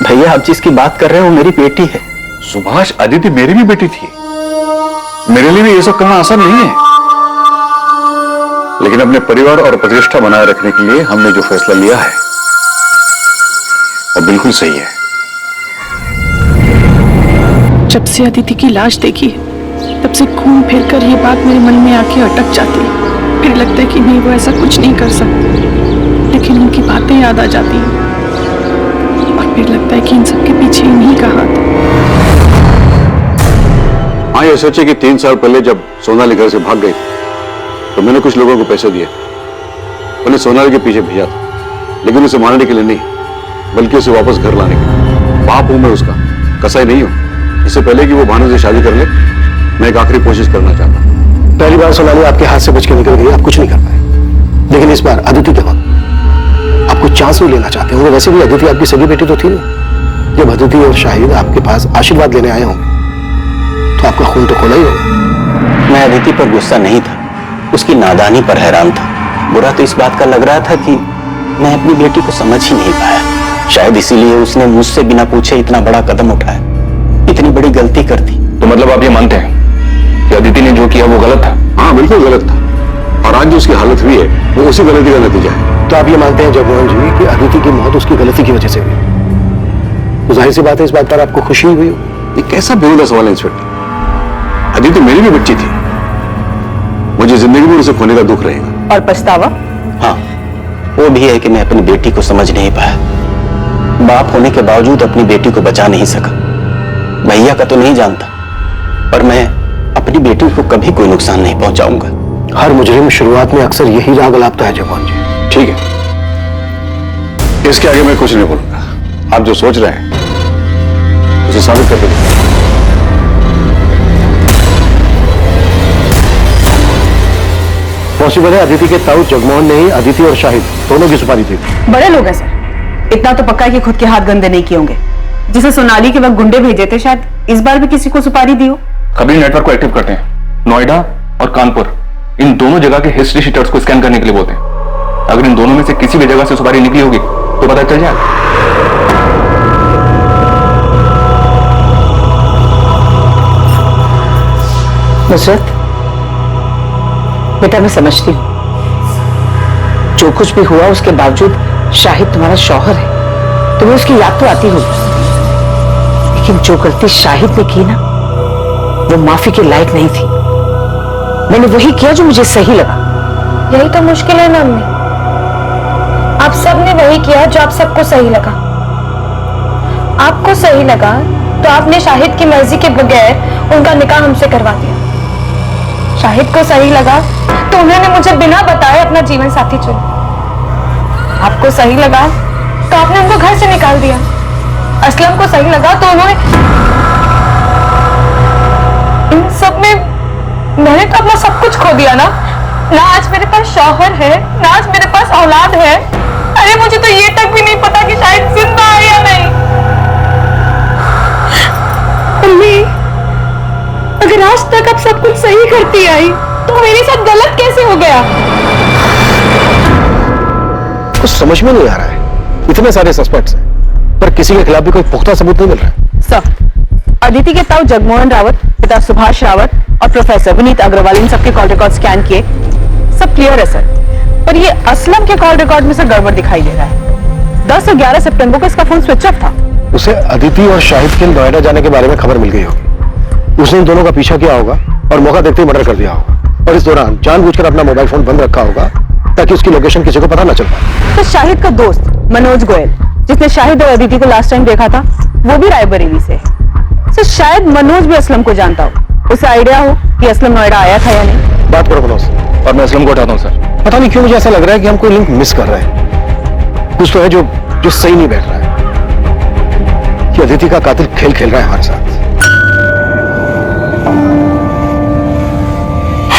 भैया आप जिसकी बात कर रहे हो वो मेरी बेटी है। सुभाष, अदिति मेरी भी बेटी थी। मेरे लिए भी ये सब करना आसान नहीं है, लेकिन अपने परिवार और प्रतिष्ठा बनाए रखने के लिए हमने जो फैसला लिया है वो बिल्कुल सही है। जब से अदिति की लाश देखी है, तब से घूम फिर कर ये बात मेरे मन में आके अटक जाती है। फिर लगता है कि नहीं, वो ऐसा कुछ नहीं कर सकते, लेकिन उनकी बातें याद आ जाती हैं, और फिर लगता है कि इन सब के पीछे इन्हीं का हाथ है। हाँ, ये सोचे कि 3 साल पहले जब सोनाली घर से भाग गई तो मैंने कुछ लोगों को पैसे दिए, उन्हें सोनाली के पीछे भेजा था, लेकिन उसे मारने के लिए नहीं, बल्कि उसे वापस घर लाने के लिए। बाप हूं मैं उसका, कसाई नहीं हूं। इससे पहले कि वो भानु से शादी कर ले, मैं एक आखिरी कोशिश करना चाहता हूं। पहली बार सोनाली आपके हाथ से बच के निकल गई, आप कुछ नहीं कर पाए, लेकिन इस बार अदिति के वक्त आपको चांस नहीं लेना चाहते होंगे। वैसे भी अदिति आपकी सगी बेटी तो थी नहीं। जब अदिति और शाहिद आपके पास आशीर्वाद लेने आए होंगे तो आपका खून तो खोला ही होगा। मैं अदिति पर गुस्सा नहीं था, उसकी नादानी पर हैरान था। बुरा तो इस बात का लग रहा था कि मैं अपनी बेटी को समझ ही नहीं पाया। शायद इसीलिए उसने मुझसे बिना पूछे इतना बड़ा कदम उठाया, इतनी बड़ी गलती कर दी। तो मतलब आप ये मानते हैं कि अदिति ने जो किया वो गलत था? हाँ बिल्कुल गलत था, और आज जो उसकी हालत हुई है वो उसी गलती का नतीजा है। तो आप ये मानते हैं जगमोहन जी कि अदिति की मौत उसकी गलती की वजह से हुई? तो जाहिर सी बात है इस बात पर आपको खुशी हुई हो। ये कैसा बेहुदा सवाल है इंस्पेक्टर? अदिति मेरी भी बच्ची थी, मुझे जिंदगी में उसे खोने का दुख रहेगा। और पछतावा? हाँ, वो भी है कि मैं अपनी बेटी को समझ नहीं पाया। बाप होने के बावजूद अपनी बेटी को बचा नहीं सका। भैया का तो नहीं जानता, पर मैं अपनी बेटी को कभी कोई नुकसान नहीं पहुंचाऊंगा। हर मुजरिम शुरुआत में अक्सर यही राग अलापता है जगमोहन जी। ठीक है, इसके आगे मैं कुछ नहीं बोलूंगा। आप जो सोच रहे हैं उसे साबित कर दीजिए। पॉसिबल है अदिति के ताऊ जगमोहन ने ही अदिति और शाहिद दोनों की सुपारी दी। बड़े लोग हैं सर, इतना तो पक्का है कि खुद के हाथ गंदे नहीं किए होंगे। जिसे सोनाली के वक्त गुंडे भेजे थे, शायद इस बार भी किसी को सुपारी दी हो। खबरी नेटवर्क को एक्टिव करते हैं। नोएडा और कानपुर, इन दोनों जगह के हिस्ट्री शीटर्स को स्कैन करने के लिए बोलते हैं। अगर इन दोनों में से किसी भी जगह से सुपारी निकली होगी तो पता चल जाएगा। नुसरत बेटा, मैं समझती हूँ जो कुछ भी हुआ उसके बावजूद शाहिद तुम्हारा शौहर है, तुम्हें उसकी याद तो आती होगी, लेकिन जो गलती शाहिद ने की ना वो माफी के लायक नहीं थी। मैंने वही किया जो मुझे सही लगा। यही तो मुश्किल है ना अम्मी, आप सबने वही किया जो आप सबको सही लगा। आपको सही लगा तो आपने शाहिद की मर्जी के बगैर उनका निकाह हमसे करवा दिया। शाहिद को सही लगा तो उन्होंने मुझे बिना बताए अपना जीवन साथी चुना। आपको सही लगा तो आपने उनको घर से निकाल दिया। असलम को सही लगा तो उन्होंने, इन सब में मैंने तो अपना सब कुछ खो दिया ना। ना आज मेरे पास शौहर है, ना आज मेरे पास औलाद है। अरे मुझे तो ये तक भी नहीं पता कि शायद जिंदा है या नहीं। अम्मी, अगर आज तक आप सब कुछ सही करती आई तो मेरे साथ गलत कैसे हो गया? कुछ समझ में नहीं आ रहा है। इतने सारे सस्पेक्ट्स हैं पर किसी के खिलाफ भी कोई पुख्ता सबूत नहीं मिल रहा है। सर, अदिति के ताऊ जगमोहन रावत, पिता सुभाष रावत और प्रोफेसर विनीत अग्रवाल, इन सबके कॉल रिकॉर्ड स्कैन किए, सब क्लियर है सर। पर ये असलम के कॉल रिकॉर्ड में से गड़बड़ दिखाई दे रहा है। 10 और 11 सितंबर को इसका फोन स्विच ऑफ था। उसे अदिति और शाहिद के नोएडा जाने के बारे में खबर मिल गई होगी। उसने इन दोनों का पीछा किया होगा और मौका देखते ही मर्डर कर दिया होगा, और इस दौरान जानबूझकर अपना मोबाइल फोन बंद रखा होगा ताकि उसकी लोकेशन किसी को पता न चल पाए। तो शाहिद का दोस्त मनोज गोयल, जिसने शाहिद और अदिति को लास्ट टाइम देखा था, वो भी रायबरेली से है। तो शायद मनोज भी असलम को जानता हो, उसे आइडिया हो कि असलम नोएडा आया था या नहीं। बात करो मनोज। और मैं असलम को उठाता हूँ सर। पता नहीं क्यों मुझे ऐसा लग रहा है कि हम कोई लिंक मिस कर रहे हैं। कुछ तो है जो सही नहीं बैठ रहा है कि अदिति का कातिल खेल खेल रहा है हमारे साथ।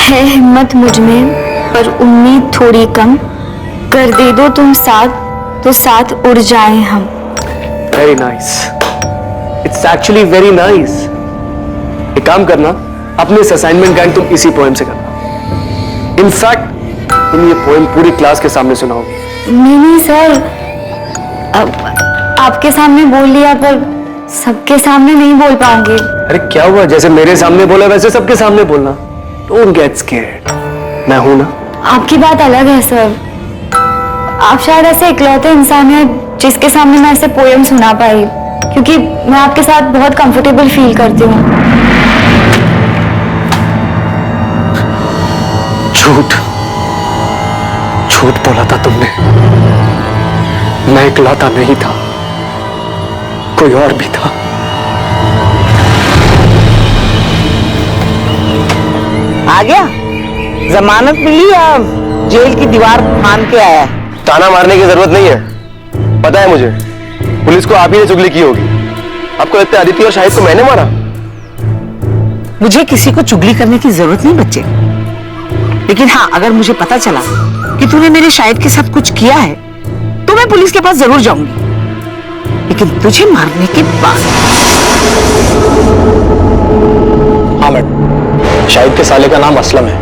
है हिम्मत मुझ में पर उम्मीद थोड़ी कम, कर दे दो तुम साथ तो साथ उड़ जाएं हम। Very nice, it's actually very nice. एक काम करना, अपने इस असाइनमेंट का तुम इसी पोएम से करना। इनफैक्ट तुम ये पोएम पूरी क्लास के सामने सुनाओगे। नहीं सर, अब आपके सामने बोल लिया पर सबके सामने नहीं बोल पाऊंगी। अरे क्या हुआ, जैसे मेरे सामने बोला वैसे सबके सामने बोलना। डोंट गेट स्कैर्ड, मैं हूं ना। आपकी बात अलग है सर, आप शायद ऐसे इकलौते इंसान हैं जिसके सामने मैं ऐसे पोएम सुना पाई, क्योंकि मैं आपके साथ बहुत कंफर्टेबल फील करती हूँ। झूठ बोला था तुमने। मैं इकलौता नहीं था, कोई और भी था। आ गया? जमानत मिली या जेल की दीवार फांद के आया? ताना मारने की जरूरत नहीं है, पता है मुझे। पुलिस को आप ही ने चुगली की होगी। आपको लगता है अदिति और शाहिद को मैंने मारा? मुझे किसी को चुगली करने की जरूरत नहीं बच्चे, लेकिन हाँ, अगर मुझे पता चला कि तूने मेरे शाहिद के साथ कुछ किया है तो मैं पुलिस के पास जरूर जाऊंगी, लेकिन तुझे मारने के बाद। हाँ मैडम, शाहिद के साले का नाम असलम है,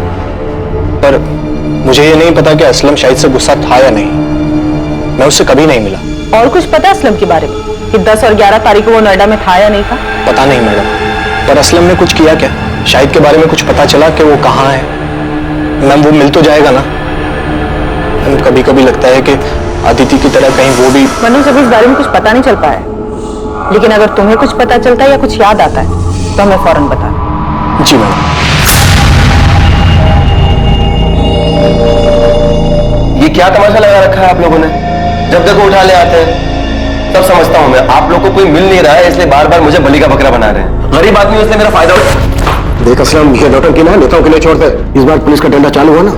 पर मुझे ये नहीं पता कि असलम शाहिद से गुस्सा था या नहीं। मैं उससे कभी नहीं मिला। और कुछ पता है असलम के बारे में कि 10 और 11 तारीख को वो नोएडा में था या नहीं था? पता नहीं मैडम, पर असलम ने कुछ किया क्या? शाहिद के बारे में कुछ पता चला कि वो कहाँ है? मैम वो मिल तो जाएगा ना? मैम कभी कभी लगता है कि अदिति की तरह कहीं वो भी। मनोज अभी इस बारे में कुछ पता नहीं चल पाया है, लेकिन अगर तुम्हें कुछ पता चलता है या कुछ याद आता है तो हमें फौरन बता। जी मैम। ये क्या तमाशा लगा रखा है आप लोगों ने? जब देखो उठा ले आते हैं। सब समझता हूं मैं, आप लोग को कोई मिल नहीं रहा है इसलिए बार बार मुझे बलि का बकरा बना रहे हैं। गरीब आदमी इसलिए मेरा फायदा उठा। देख असलम, ये नौटंकी ना नेताओं के लिए छोड़ते। इस बार पुलिस का डंडा चालू हुआ ना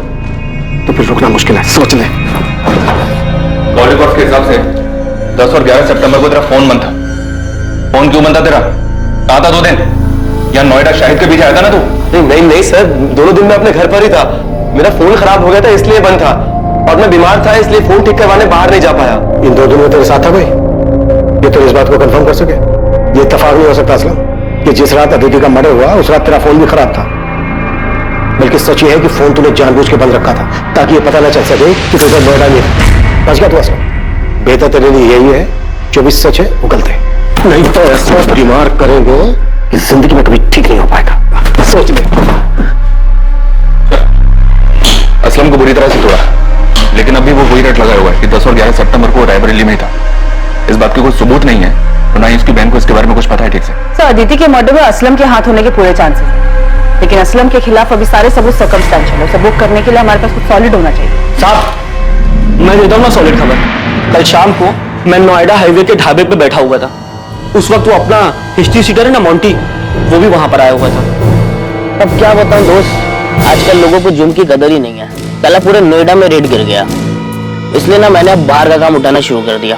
तो फिर रुकना मुश्किल है, सोच ले। कॉल रिकॉर्ड्स के हिसाब से 10 और 11 सितंबर को तेरा फोन बंद था। फोन क्यों बंद था तेरा? कहा था 2 दिन या नोएडा शाहिद के पीछे आया था ना तू? नहीं सर, दोनों दिन मैं अपने घर पर ही था। मेरा फोन खराब हो गया था इसलिए बंद था, और मैं बीमार था इसलिए फोन ठीक करवाने बाहर नहीं जा पाया। इन 2 दिन में तेरे साथ था कोई? ये तो इस बात को कंफर्म कर सके? ये इत्तेफाक नहीं हो सकता असलम कि जिस रात अदिति का मर्डर हुआ उस रात तेरा फोन भी खराब था। बल्कि सच ये है कि फोन तूने जानबूझ के बंद रखा था ताकि ये पता न चल सके कि तुझे नोएडा नहीं था। बच गया तू असलम। बेहतर तेरे लिए यही है जो भी सच है वो गलत है, नहीं तो ऐसा बीमार करेंगे कि जिंदगी में कभी ठीक नहीं हो पाएगा। सोच ले। असलम को बुरी तरह से तोड़ा, लेकिन अभी वो वही रट लगाया हुआ है कि 10 और 11 सितंबर को रायबरेली में ही था। इस बात की कोई सबूत नहीं है और ना ही उसकी बहन को इसके बारे में कुछ पता है ठीक से। सर अदिति के मर्डर में असलम के हाथ होने के पूरे चांसेस हैं, लेकिन असलम के खिलाफ अभी सारे सबूत सर्कमस्टेंशियल है। सबूत करने के लिए हमारे पास कुछ सॉलिड होना चाहिए। साहब मैं देता हूँ ना सॉलिड खबर। कल शाम को मैं नोएडा हाईवे के ढाबे पे बैठा हुआ था। उस वक्त वो अपना हिस्ट्री सीटर है ना मोंटी, वो भी वहां पर आया हुआ था। अब क्या बताऊं दोस्त, आजकल लोगों को जुर्म की कदर ही नहीं है। साला पूरे नोएडा में रेड गिर गया, इसलिए ना मैंने अब बाहर का काम उठाना शुरू कर दिया।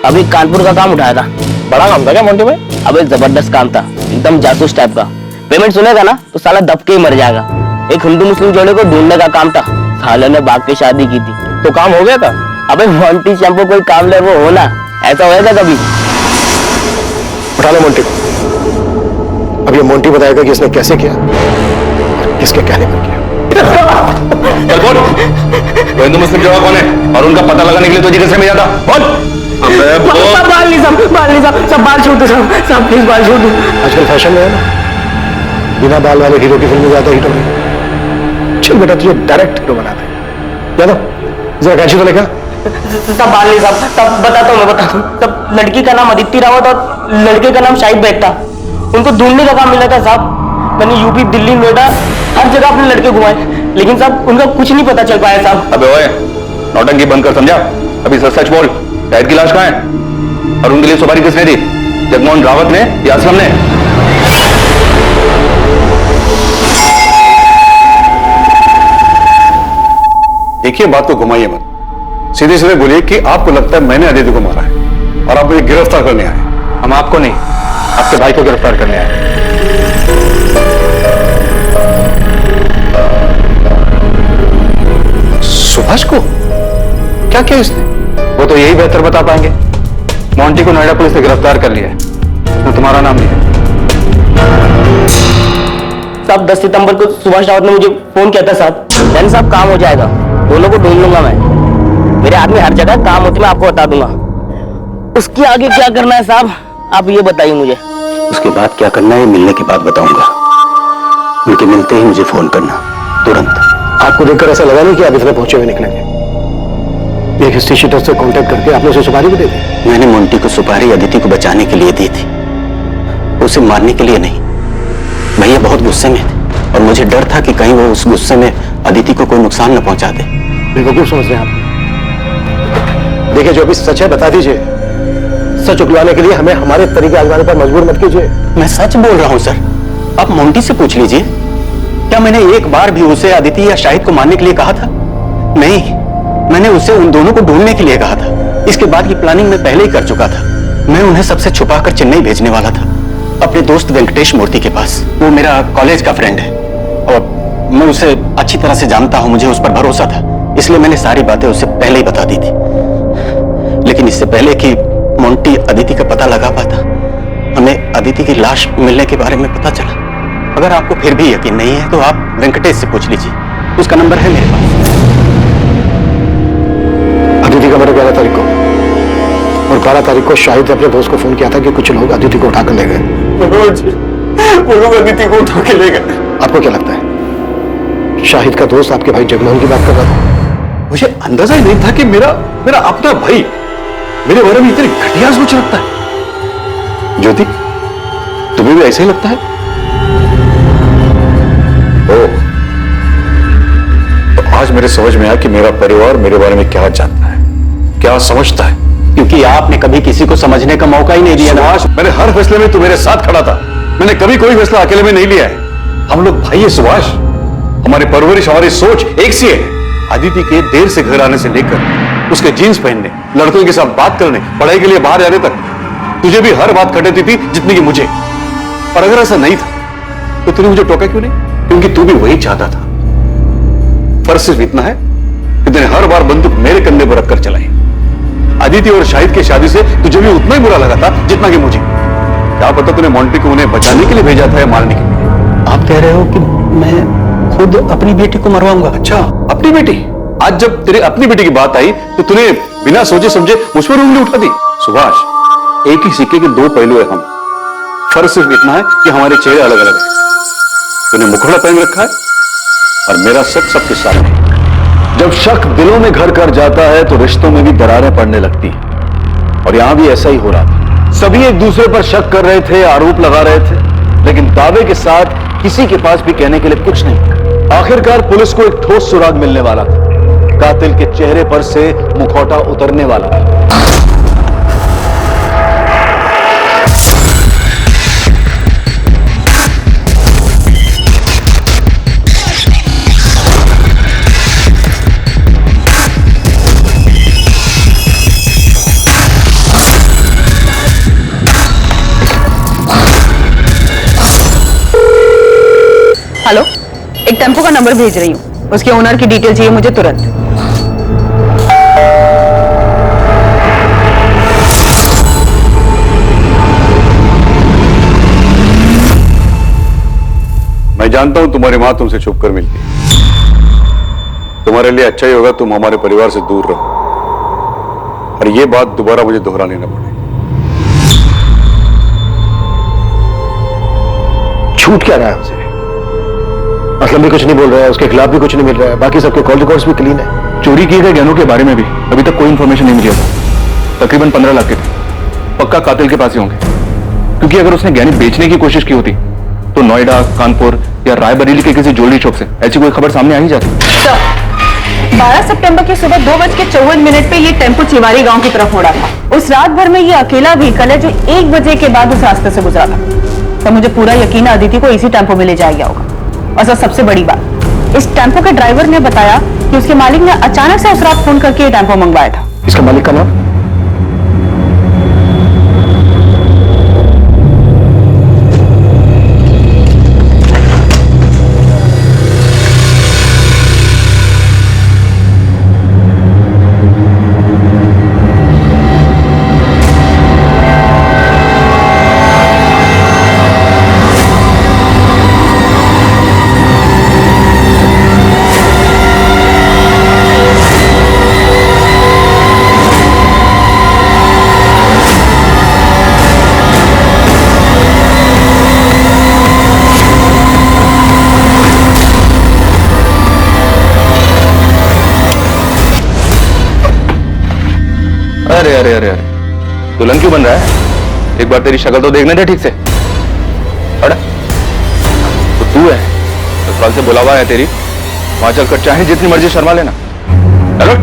अभी कानपुर का काम उठाया था। बड़ा काम था क्या मोंटी भाई? अबे जबरदस्त काम था, एकदम जासूस टाइप का। पेमेंट सुनेगा ना तो साला दब के ही मर जाएगा। एक हिंदू मुस्लिम जोड़े को ढूंढने का काम था। साले ने भाग के शादी की थी। तो काम हो गया था? अबे मोंटी शैम्पू कोई काम ले वो होना, ऐसा होएगा कभी? उठा लो मोंटी को। अब ये मोंटी बताएगा कि इसने कैसे किया और किसके कहने पर किया। चल बोल, वो हिंदू मुस्लिम जोड़ा कौन है और उनका पता लगाने के लिए तुझे कैसे मिला था? बोल। बाल नहीं साहब, सब बाल छोड़ दो साहब, प्लीज बाल छोड़ दो। आजकल फैशन में है ना, बिना बाल वाले हीरो की फिल्म ज्यादा हिट हो गई। चल बेटा तुझे डायरेक्ट हीरो बनाते हैं। यादव जरा कैंची तो लेकर। सब बाल नहीं साहब, तब बताता हूँ मैं बताता हूँ। तब लड़की का नाम अदिति रावत और लड़के का नाम शाहिद बेग था। उनको ढूंढने का काम मिला था साहब। मैंने यूपी, दिल्ली, नोएडा हर जगह अपने लड़के घुमाए, लेकिन साहब उनका कुछ नहीं पता चल पाया साहब। अबे ओए, नौटंकी बंद कर, समझा? अभी सच सच बोल, शाहिद की लाश कहाँ है और उनके लिए सुपारी किसने दी? जगमोहन रावत ने या असलम ने? देखिए बात को घुमाइए मत, सीधे सीधे बोलिए कि आपको लगता है मैंने अदिति को मारा है और आप मुझे गिरफ्तार करने आए। हम आपको नहीं, आपके भाई को गिरफ्तार करने आए। सुभाष को क्या किया इसने? वो तो यही बेहतर बता पाएंगे। मोंटी को नोएडा पुलिस ने गिरफ्तार कर लिया है, उसमें तुम्हारा नाम लिखा। साहब 10 सितंबर को सुभाष रावत ने मुझे फोन किया था साहब। डन साहब काम हो जाएगा, दोनों को ढूंढ लूंगा मैं। मेरे आदमी हर जगह काम होती मैं आपको बता दूंगा। उसके आगे क्या करना है साहब आप ये बताइए मुझे। उसके बाद क्या करना है मिलने के बाद बताऊंगा। उनके मिलते ही मुझे फोन करना तुरंत। आपको देखकर ऐसा लगा नहीं कि आप इतने पहुंचे हुए निकलेंगे। एक हिस्ट्री शीटर से कांटेक्ट करके आपने उसे सुपारी भी दे दी। मैंने मोंटी को सुपारी अदिति को बचाने के लिए दी थी, उसे मारने के लिए नहीं। भैया बहुत गुस्से में थे और मुझे डर था कि कहीं वो उस गुस्से में अदिति को कोई नुकसान न पहुंचा दे। बेवकूफ समझ रहे हैं आप। देखिए जो भी सच है बता दीजिए। सच उगलाने के लिए हमें हमारे तरीके आजमाने पर मजबूर मत कीजिए। मैं सच बोल रहा हूं सर, आप मोंटी से पूछ लीजिए। क्या मैंने एक बार भी उसे अदिति या शाहिद को मारने के लिए कहा था? नहीं, मैंने उसे उन दोनों को ढूंढने के लिए कहा था। इसके बाद की प्लानिंग मैं पहले ही कर चुका था। मैं उन्हें सबसे छुपाकर चेन्नई भेजने वाला था, अपने दोस्त वेंकटेश मूर्ति के पास। वो मेरा कॉलेज का फ्रेंड है और मैं उसे अच्छी तरह से जानता हूं, मुझे उस पर भरोसा था, इसलिए मैंने सारी बातें उसे पहले ही बता दी थी। लेकिन इससे पहले कि मोंटी अदिति का पता लगा पाता, हमें अदिति की लाश मिलने के बारे में पता चला। अगर आपको फिर भी यकीन नहीं है तो आप वेंकटेश से पूछ लीजिए, उसका नंबर है मेरे पास। अदिति का मर्डर 11 तारीख को और 12 तारीख को शाहिद ने अपने दोस्त को फोन किया था कि कुछ लोग अदिति को उठाकर ले गए। वो लोग अदिति को उठा के ले गए। आपको क्या लगता है शाहिद का दोस्त आपके भाई जगमोहन की बात कर रहा था? मुझे अंदाजा ही नहीं था कि मेरा अपना भाई मेरे बारे में इतनी घटिया सोच रखता है। ज्योति, तुम्हें भी ऐसा ही लगता है? ओह, तो आज मेरे समझ में आया कि मेरा परिवार मेरे बारे में क्या जानता है, क्या समझता है। क्योंकि आपने कभी किसी को समझने का मौका ही नहीं दिया ना। सुभाष, मैंने हर फैसले में तू मेरे साथ खड़ा था। मैंने कभी कोई फैसला अकेले में नहीं लिया है। हम लोग भाई है सुभाष, हमारी परवरिश, हमारी सोच एक सी है। अदिति के देर से घर आने से लेकर उसके जीन्स पहनने, लड़कों के साथ बात करने, पढ़ाई के लिए बाहर जाने तक तुझे भी हर बात खटेती थी जितनी कि मुझे। और अगर ऐसा नहीं था तो तूने मुझे टोका क्यों नहीं? क्योंकि तू भी वही चाहता था। फर्क सिर्फ इतना है कि तूने हर बार बंदूक मेरे कंधे पर रखकर चलाई। अदिति और शाहिद की शादी से तुझे भी उतना ही बुरा लगा था जितना कि मुझे। क्या पता तूने मोंटी को उन्हें बचाने के लिए भेजा था या मारने के लिए। आप कह रहे हो कि मैं खुद अपनी बेटी को मरवाऊंगा? अच्छा, अपनी बेटी? आज जब तेरी अपनी बेटी की बात आई तो तूने बिना सोचे समझे मुझ पर उंगली उठा दी। सुभाष, एक ही सिक्के के दो पहलू है हम। फर्क सिर्फ इतना है कि हमारे चेहरे अलग अलग हैं। तूने मुखौटा पहन रखा है और मेरा शक सबके सामने। जब शक दिलों में घर कर जाता है तो रिश्तों में भी दरारें पड़ने लगती हैं। और यहां भी ऐसा ही हो रहा था। सभी एक दूसरे पर शक कर रहे थे, आरोप लगा रहे थे, लेकिन दावे के साथ किसी के पास भी कहने के लिए कुछ नहीं। आखिरकार पुलिस को एक ठोस सुराग मिलने वाला था। कातिल के चेहरे पर से मुखौटा उतरने वाला था। हेलो, एक टेम्पो का नंबर भेज रही हूँ, उसके ओनर की डिटेल चाहिए मुझे तुरंत। मैं जानता हूं तुम्हारी मां तुमसे छुप कर मिलती है। तुम्हारे लिए अच्छा ही होगा तुम हमारे परिवार से दूर रहो और ये बात दोबारा मुझे दोहरानी न पड़े। छूट क्या रहा है हमसे? असलम भी कुछ नहीं बोल रहा है, उसके खिलाफ भी कुछ नहीं मिल रहा है, बाकी सबके कॉल रिकॉर्ड्स भी क्लीन है। चोरी किए गए गहनों के बारे में भी अभी तक कोई इंफॉर्मेशन नहीं मिली है। तकरीबन 15 लाख के थे। पक्का कातिल के पास ही होंगे, क्योंकि अगर उसने गहने बेचने की कोशिश की होती तो नोएडा, कानपुर या रायबरेली के किसी ज्वेलरी शॉप से ऐसी कोई खबर सामने आ ही जाती। 12 सितंबर की सुबह 2:54 पे ये टेम्पो चिवारी गांव की तरफ मुड़ा था। उस रात भर में ये अकेला व्हीकल है जो 1 बजे के बाद उस रास्ते से गुजरा था। तो मुझे पूरा यकीन है अदिति को इसी टेम्पो में ले जाया गया होगा। और सबसे बड़ी बात, इस टेम्पो के ड्राइवर ने बताया कि उसके मालिक ने अचानक से उस रात फोन करके ये टेम्पो मंगवाया था। इसका मालिक का नाम? अरे अरे अरे अरे, दुल्हन क्यों बन रहा है? एक बार तेरी शक्ल तो देखने दे ठीक से। अरे तो तू है, ससुराल से बुलावा है तेरी, वहां चलकर चाहे जितनी मर्जी शर्मा लेना। चलो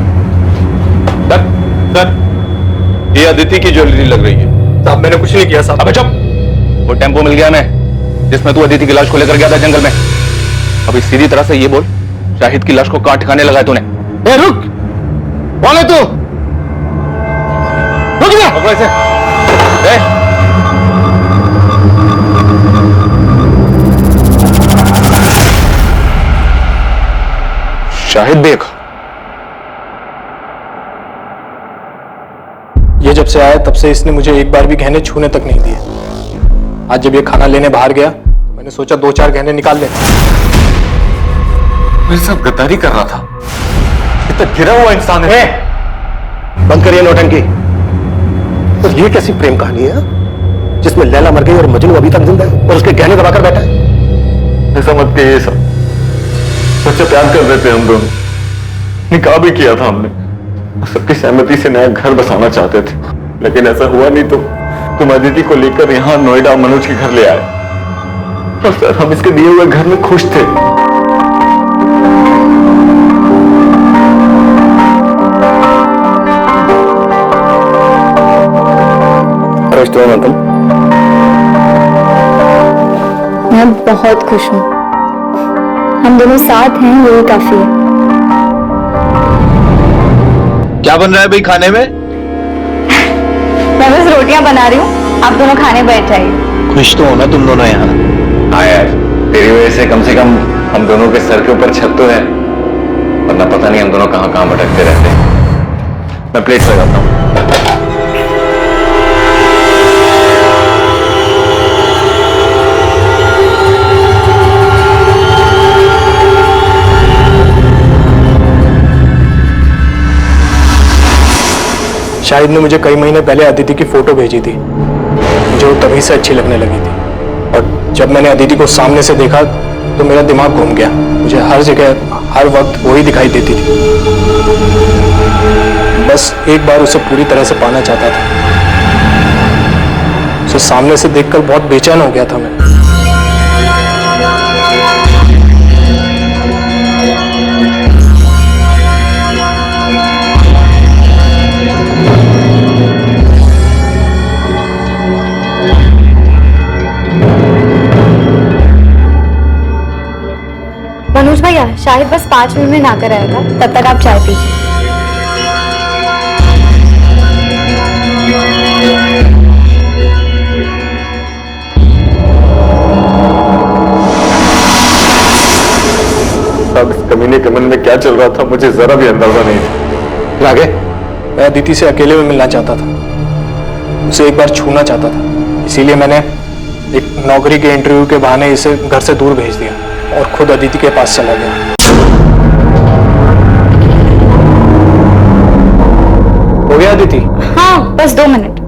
सर, ये अदिति की ज्वेलरी लग रही है। साहब मैंने कुछ नहीं किया साहब। अबे चुप, वो टेम्पो मिल गया हमें जिसमें तू अदिति की लाश को लेकर गया था जंगल में। अभी सीधी तरह से ये बोल, शाहिद की लाश को कहां ठिकाने लगाया तूने? रुक, कौन है तू? वैसे शाहिद देख, ये जब से आया तब से इसने मुझे एक बार भी गहने छूने तक नहीं दिए। आज जब ये खाना लेने बाहर गया तो मैंने सोचा 2-4 गहने निकाल ले। मेरे साथ गद्दारी कर रहा था। इतना गिरा हुआ इंसान है। बंद करिए नौटंकी। तो ये कैसी प्रेम कहानी है जिसमें लैला मर गई और मजनू अभी तक जिंदा है? और उसके गहने दबाकर बैठा है। ऐसा मत कहिए सब, सच्चा प्यार कर रहे थे हम दोनों, निकाह भी किया था हमने, सबकी सहमति से नया घर बसाना चाहते थे, लेकिन ऐसा हुआ नहीं तो तुम अदिति को लेकर यहाँ नोएडा मनोज के घर ले आए। और सर हम इसके दिए हुए घर में खुश थे। तुम? मैं बहुत खुश हूँ, हम दोनों साथ हैं, यही काफी है। क्या बन रहा है भाई खाने में? मैं बस रोटियां बना रही हूँ, आप दोनों खाने बैठ जाइए। खुश तो हो ना तुम दोनों यहाँ? हाँ यार, तेरी वजह से कम हम दोनों के सर के ऊपर छत तो है, वरना पता नहीं हम दोनों कहाँ कहाँ भटकते रहते हैं। मैं प्लेट लगाता हूँ। शाहिद ने मुझे कई महीने पहले अदिति की फोटो भेजी थी, मुझे वो तभी से अच्छी लगने लगी थी, और जब मैंने अदिति को सामने से देखा तो मेरा दिमाग घूम गया। मुझे हर जगह हर वक्त वही दिखाई देती थी। बस एक बार उसे पूरी तरह से पाना चाहता था। उसे सामने से देखकर बहुत बेचैन हो गया था मैं। मनोज भैया, शाहिद बस 5 मिनट में नहाकर आएगा, तब तक आप चाय पीजिए। अब इस कमीने के मन में क्या चल रहा था मुझे जरा भी अंदाजा नहीं था। फिर आगे मैं अदिति से अकेले में मिलना चाहता था, उसे एक बार छूना चाहता था, इसीलिए मैंने एक नौकरी के इंटरव्यू के बहाने इसे घर से दूर भेज दिया और खुद अदिति के पास चला गया। हो गया अदिति? हाँ, बस 2 मिनट।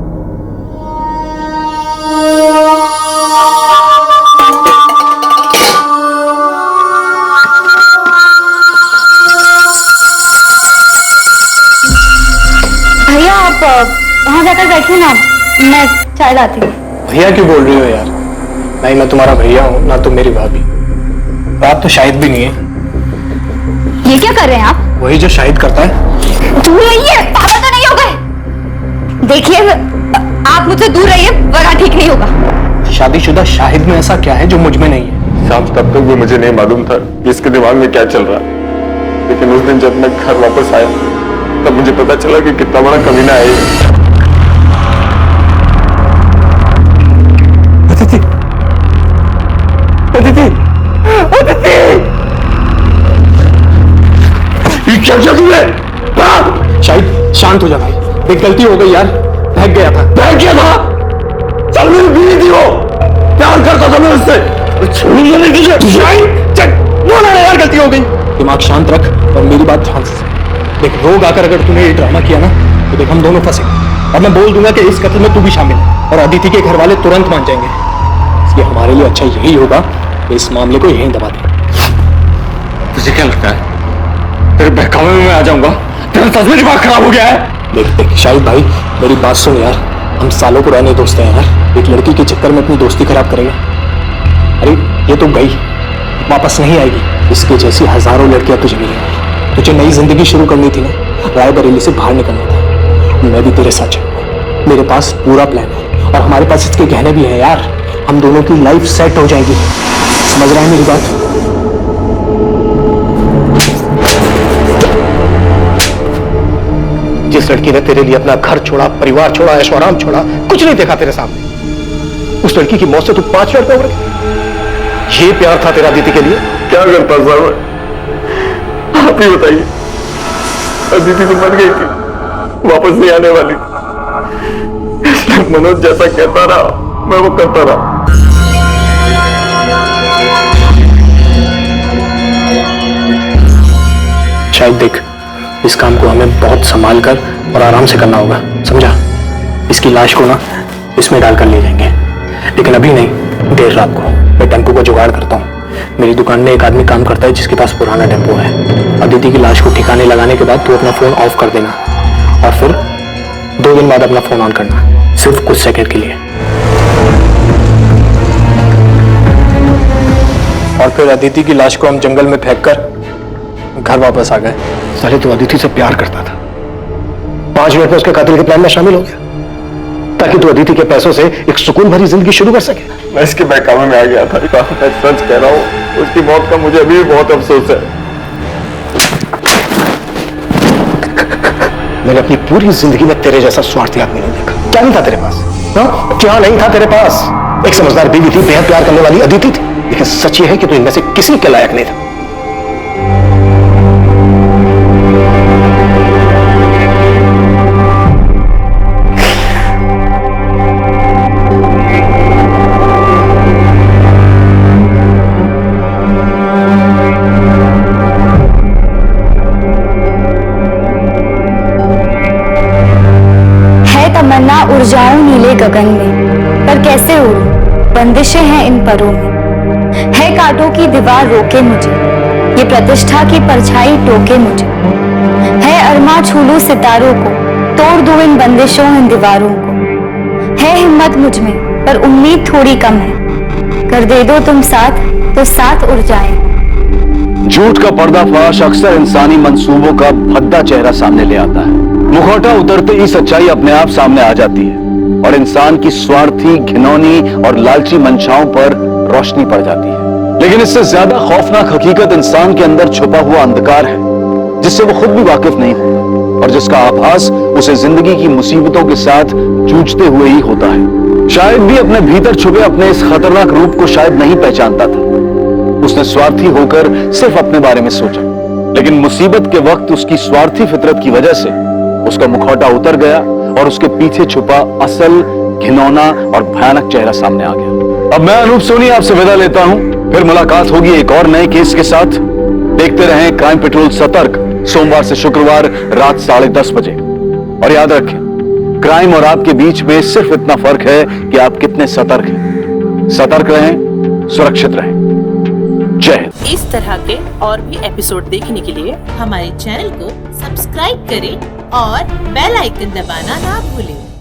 भैया आप वहां जाकर बैठिए ना, मैं चाय लाती हूँ। भैया क्यों बोल रही हो यार? नहीं, मैं तुम्हारा भैया हूँ, ना तुम मेरी भाभी। आप तो शाहिद भी नहीं है। ये क्या कर रहे हैं आप? वही जो शाहिद करता है। दूर रहिए, पागल तो नहीं हो गए? देखिए, आप मुझसे दूर रहिए वरना ठीक नहीं होगा। शादीशुदा शाहिद में ऐसा क्या है जो मुझ में नहीं है? शाम तब तक भी मुझे नहीं मालूम था कि इसके दिमाग में क्या चल रहा है, लेकिन उस दिन जब मैं घर वापस आया तब मुझे पता चला कि कितना बड़ा कमीना है ये। अदिति, अदिति, अदिति! ये क्या किया तुमने? शाहिद शांत हो जा भाई, एक गलती हो गई यार, बहक गया था। बहक गया था? चल मेरी बीवी थी वो, प्यार करता था मैं उससे। बोला यार गलती हो गई। दिमाग शांत रख और मेरी बात ध्यान से देख। रोग आकर अगर तूने ये ड्रामा किया ना तो देख हम दोनों फंसे, और मैं बोल दूंगा कि इस कत्ल में तू भी शामिल है, और अदिति के घर वाले तुरंत मान जाएंगे। इसलिए हमारे लिए अच्छा यही होगा कि इस मामले को यहीं दबा दे। तुझे क्या लगता है तेरे बहकावे में मैं आ जाऊंगा? तेरा सच में दिमाग खराब हो गया है? देख देख शाहिद भाई, मेरी बात सुन यार, हम सालों पुराने दोस्त हैं यार, एक लड़की के चक्कर में अपनी दोस्ती खराब करेगा? अरे ये तो गई, वापस नहीं आएगी। इसके जैसी हजारों लड़कियां तुझे मिलेंगी। तुझे नई जिंदगी शुरू करनी थी ना, रायबरेली से बाहर निकलना था। मैं भी तेरे साथ चलूंगा, मेरे पास पूरा प्लान है, और हमारे पास इसके गहने भी हैं यार। हम दोनों की लाइफ सेट हो जाएगी। समझ रहा है मेरी बात? जिस लड़की ने तेरे लिए अपना घर छोड़ा, परिवार छोड़ा, ऐशो आराम छोड़ा, कुछ नहीं देखा तेरे सामने, उस लड़की की मौत से तू 5 मिनट में उम्र ये प्यार था तेरा अदिति के लिए? क्या करता साहब, आप ही बताइए। अदिति तो मर गई थी, वापस नहीं आने वाली। इसलिए मनोज जैसा कहता रहा मैं वो करता रहा। शायद देख, इस काम को हमें बहुत संभाल कर और आराम से करना होगा, समझा? इसकी लाश को ना इसमें डालकर ले जाएंगे, लेकिन अभी नहीं, देर रात को मैं टेम्पो का जुगाड़ करता हूँ। मेरी दुकान में एक आदमी काम करता है जिसके पास पुराना टेम्पो है। अदिति की लाश को ठिकाने लगाने के बाद तू अपना फोन ऑफ कर देना और फिर 2 दिन बाद अपना फोन ऑन करना, सिर्फ कुछ सेकंड के लिए। और फिर अदिति की लाश को हम जंगल में फेंककर घर वापस आ गए। साले तू अदिति से प्यार करता था, 5 मिनट में उसके कातिल के प्लान में शामिल हो गया ताकि तू अदिति के पैसों से एक सुकून भरी जिंदगी शुरू कर सके। मैं इसके बहकावे में आ गया था। मैं सच कह रहा हूँ, उसकी मौत का मुझे अभी भी बहुत अफसोस है। मैंने अपनी पूरी जिंदगी में तेरे जैसा स्वार्थी आदमी नहीं देखा। क्या नहीं था तेरे पास? क्या नहीं था तेरे पास? एक समझदार बीवी थी, बेहद प्यार करने वाली अदिति थी, लेकिन सच ये है कि तू इनमें से किसी के लायक नहीं था। तमन्ना उड़ जाऊं नीले गगन में, पर कैसे उड़ूं, बंदिशें हैं इन परों में। है कांटों की दीवार रोके मुझे, ये प्रतिष्ठा की परछाई टोके मुझे। है अरमा छू लूं सितारों को, तोड़ दूं इन बंदिशों इन दीवारों को। है हिम्मत मुझ में पर उम्मीद थोड़ी कम है, कर दे दो तुम साथ तो साथ उड़ जाएं। झूठ का पर्दाफाश अक्सर इंसानी मंसूबों का भद्दा चेहरा सामने ले आता है। मुखौटा उतरते ही सच्चाई अपने आप सामने आ जाती है और इंसान की स्वार्थी, घिनौनी और लालची मंशाओं पर रोशनी पड़ जाती है। लेकिन इससे ज्यादा खौफनाक हकीकत इंसान के अंदर छुपा हुआ अंधकार है, जिससे वो खुद भी वाकिफ नहीं होता और जिसका आभास उसे जिंदगी की मुसीबतों के साथ जूझते हुए ही होता है। शायद भी अपने भीतर छुपे अपने इस खतरनाक रूप को शायद नहीं पहचानता था। उसने स्वार्थी होकर सिर्फ अपने बारे में सोचा, लेकिन मुसीबत के वक्त उसकी स्वार्थी फितरत की वजह से उसका मुखौटा उतर गया और उसके पीछे छुपा असल, घिनौना और भयानक चेहरा सामने आ गया। अब मैं अनूप सोनी आपसे विदा लेता हूं, फिर मुलाकात होगी एक और नए केस के साथ। देखते रहें क्राइम पेट्रोल सतर्क, सोमवार से शुक्रवार रात 10:30 बजे। और याद रखें, क्राइम और आपके बीच में सिर्फ इतना फर्क है कि आप कितने सतर्क हैं। सतर्क रहें, सुरक्षित रहें। जय हिंद। इस तरह के और भी एपिसोड देखने के लिए हमारे चैनल को सब्सक्राइब करें और बेल आइकन दबाना ना भूलें।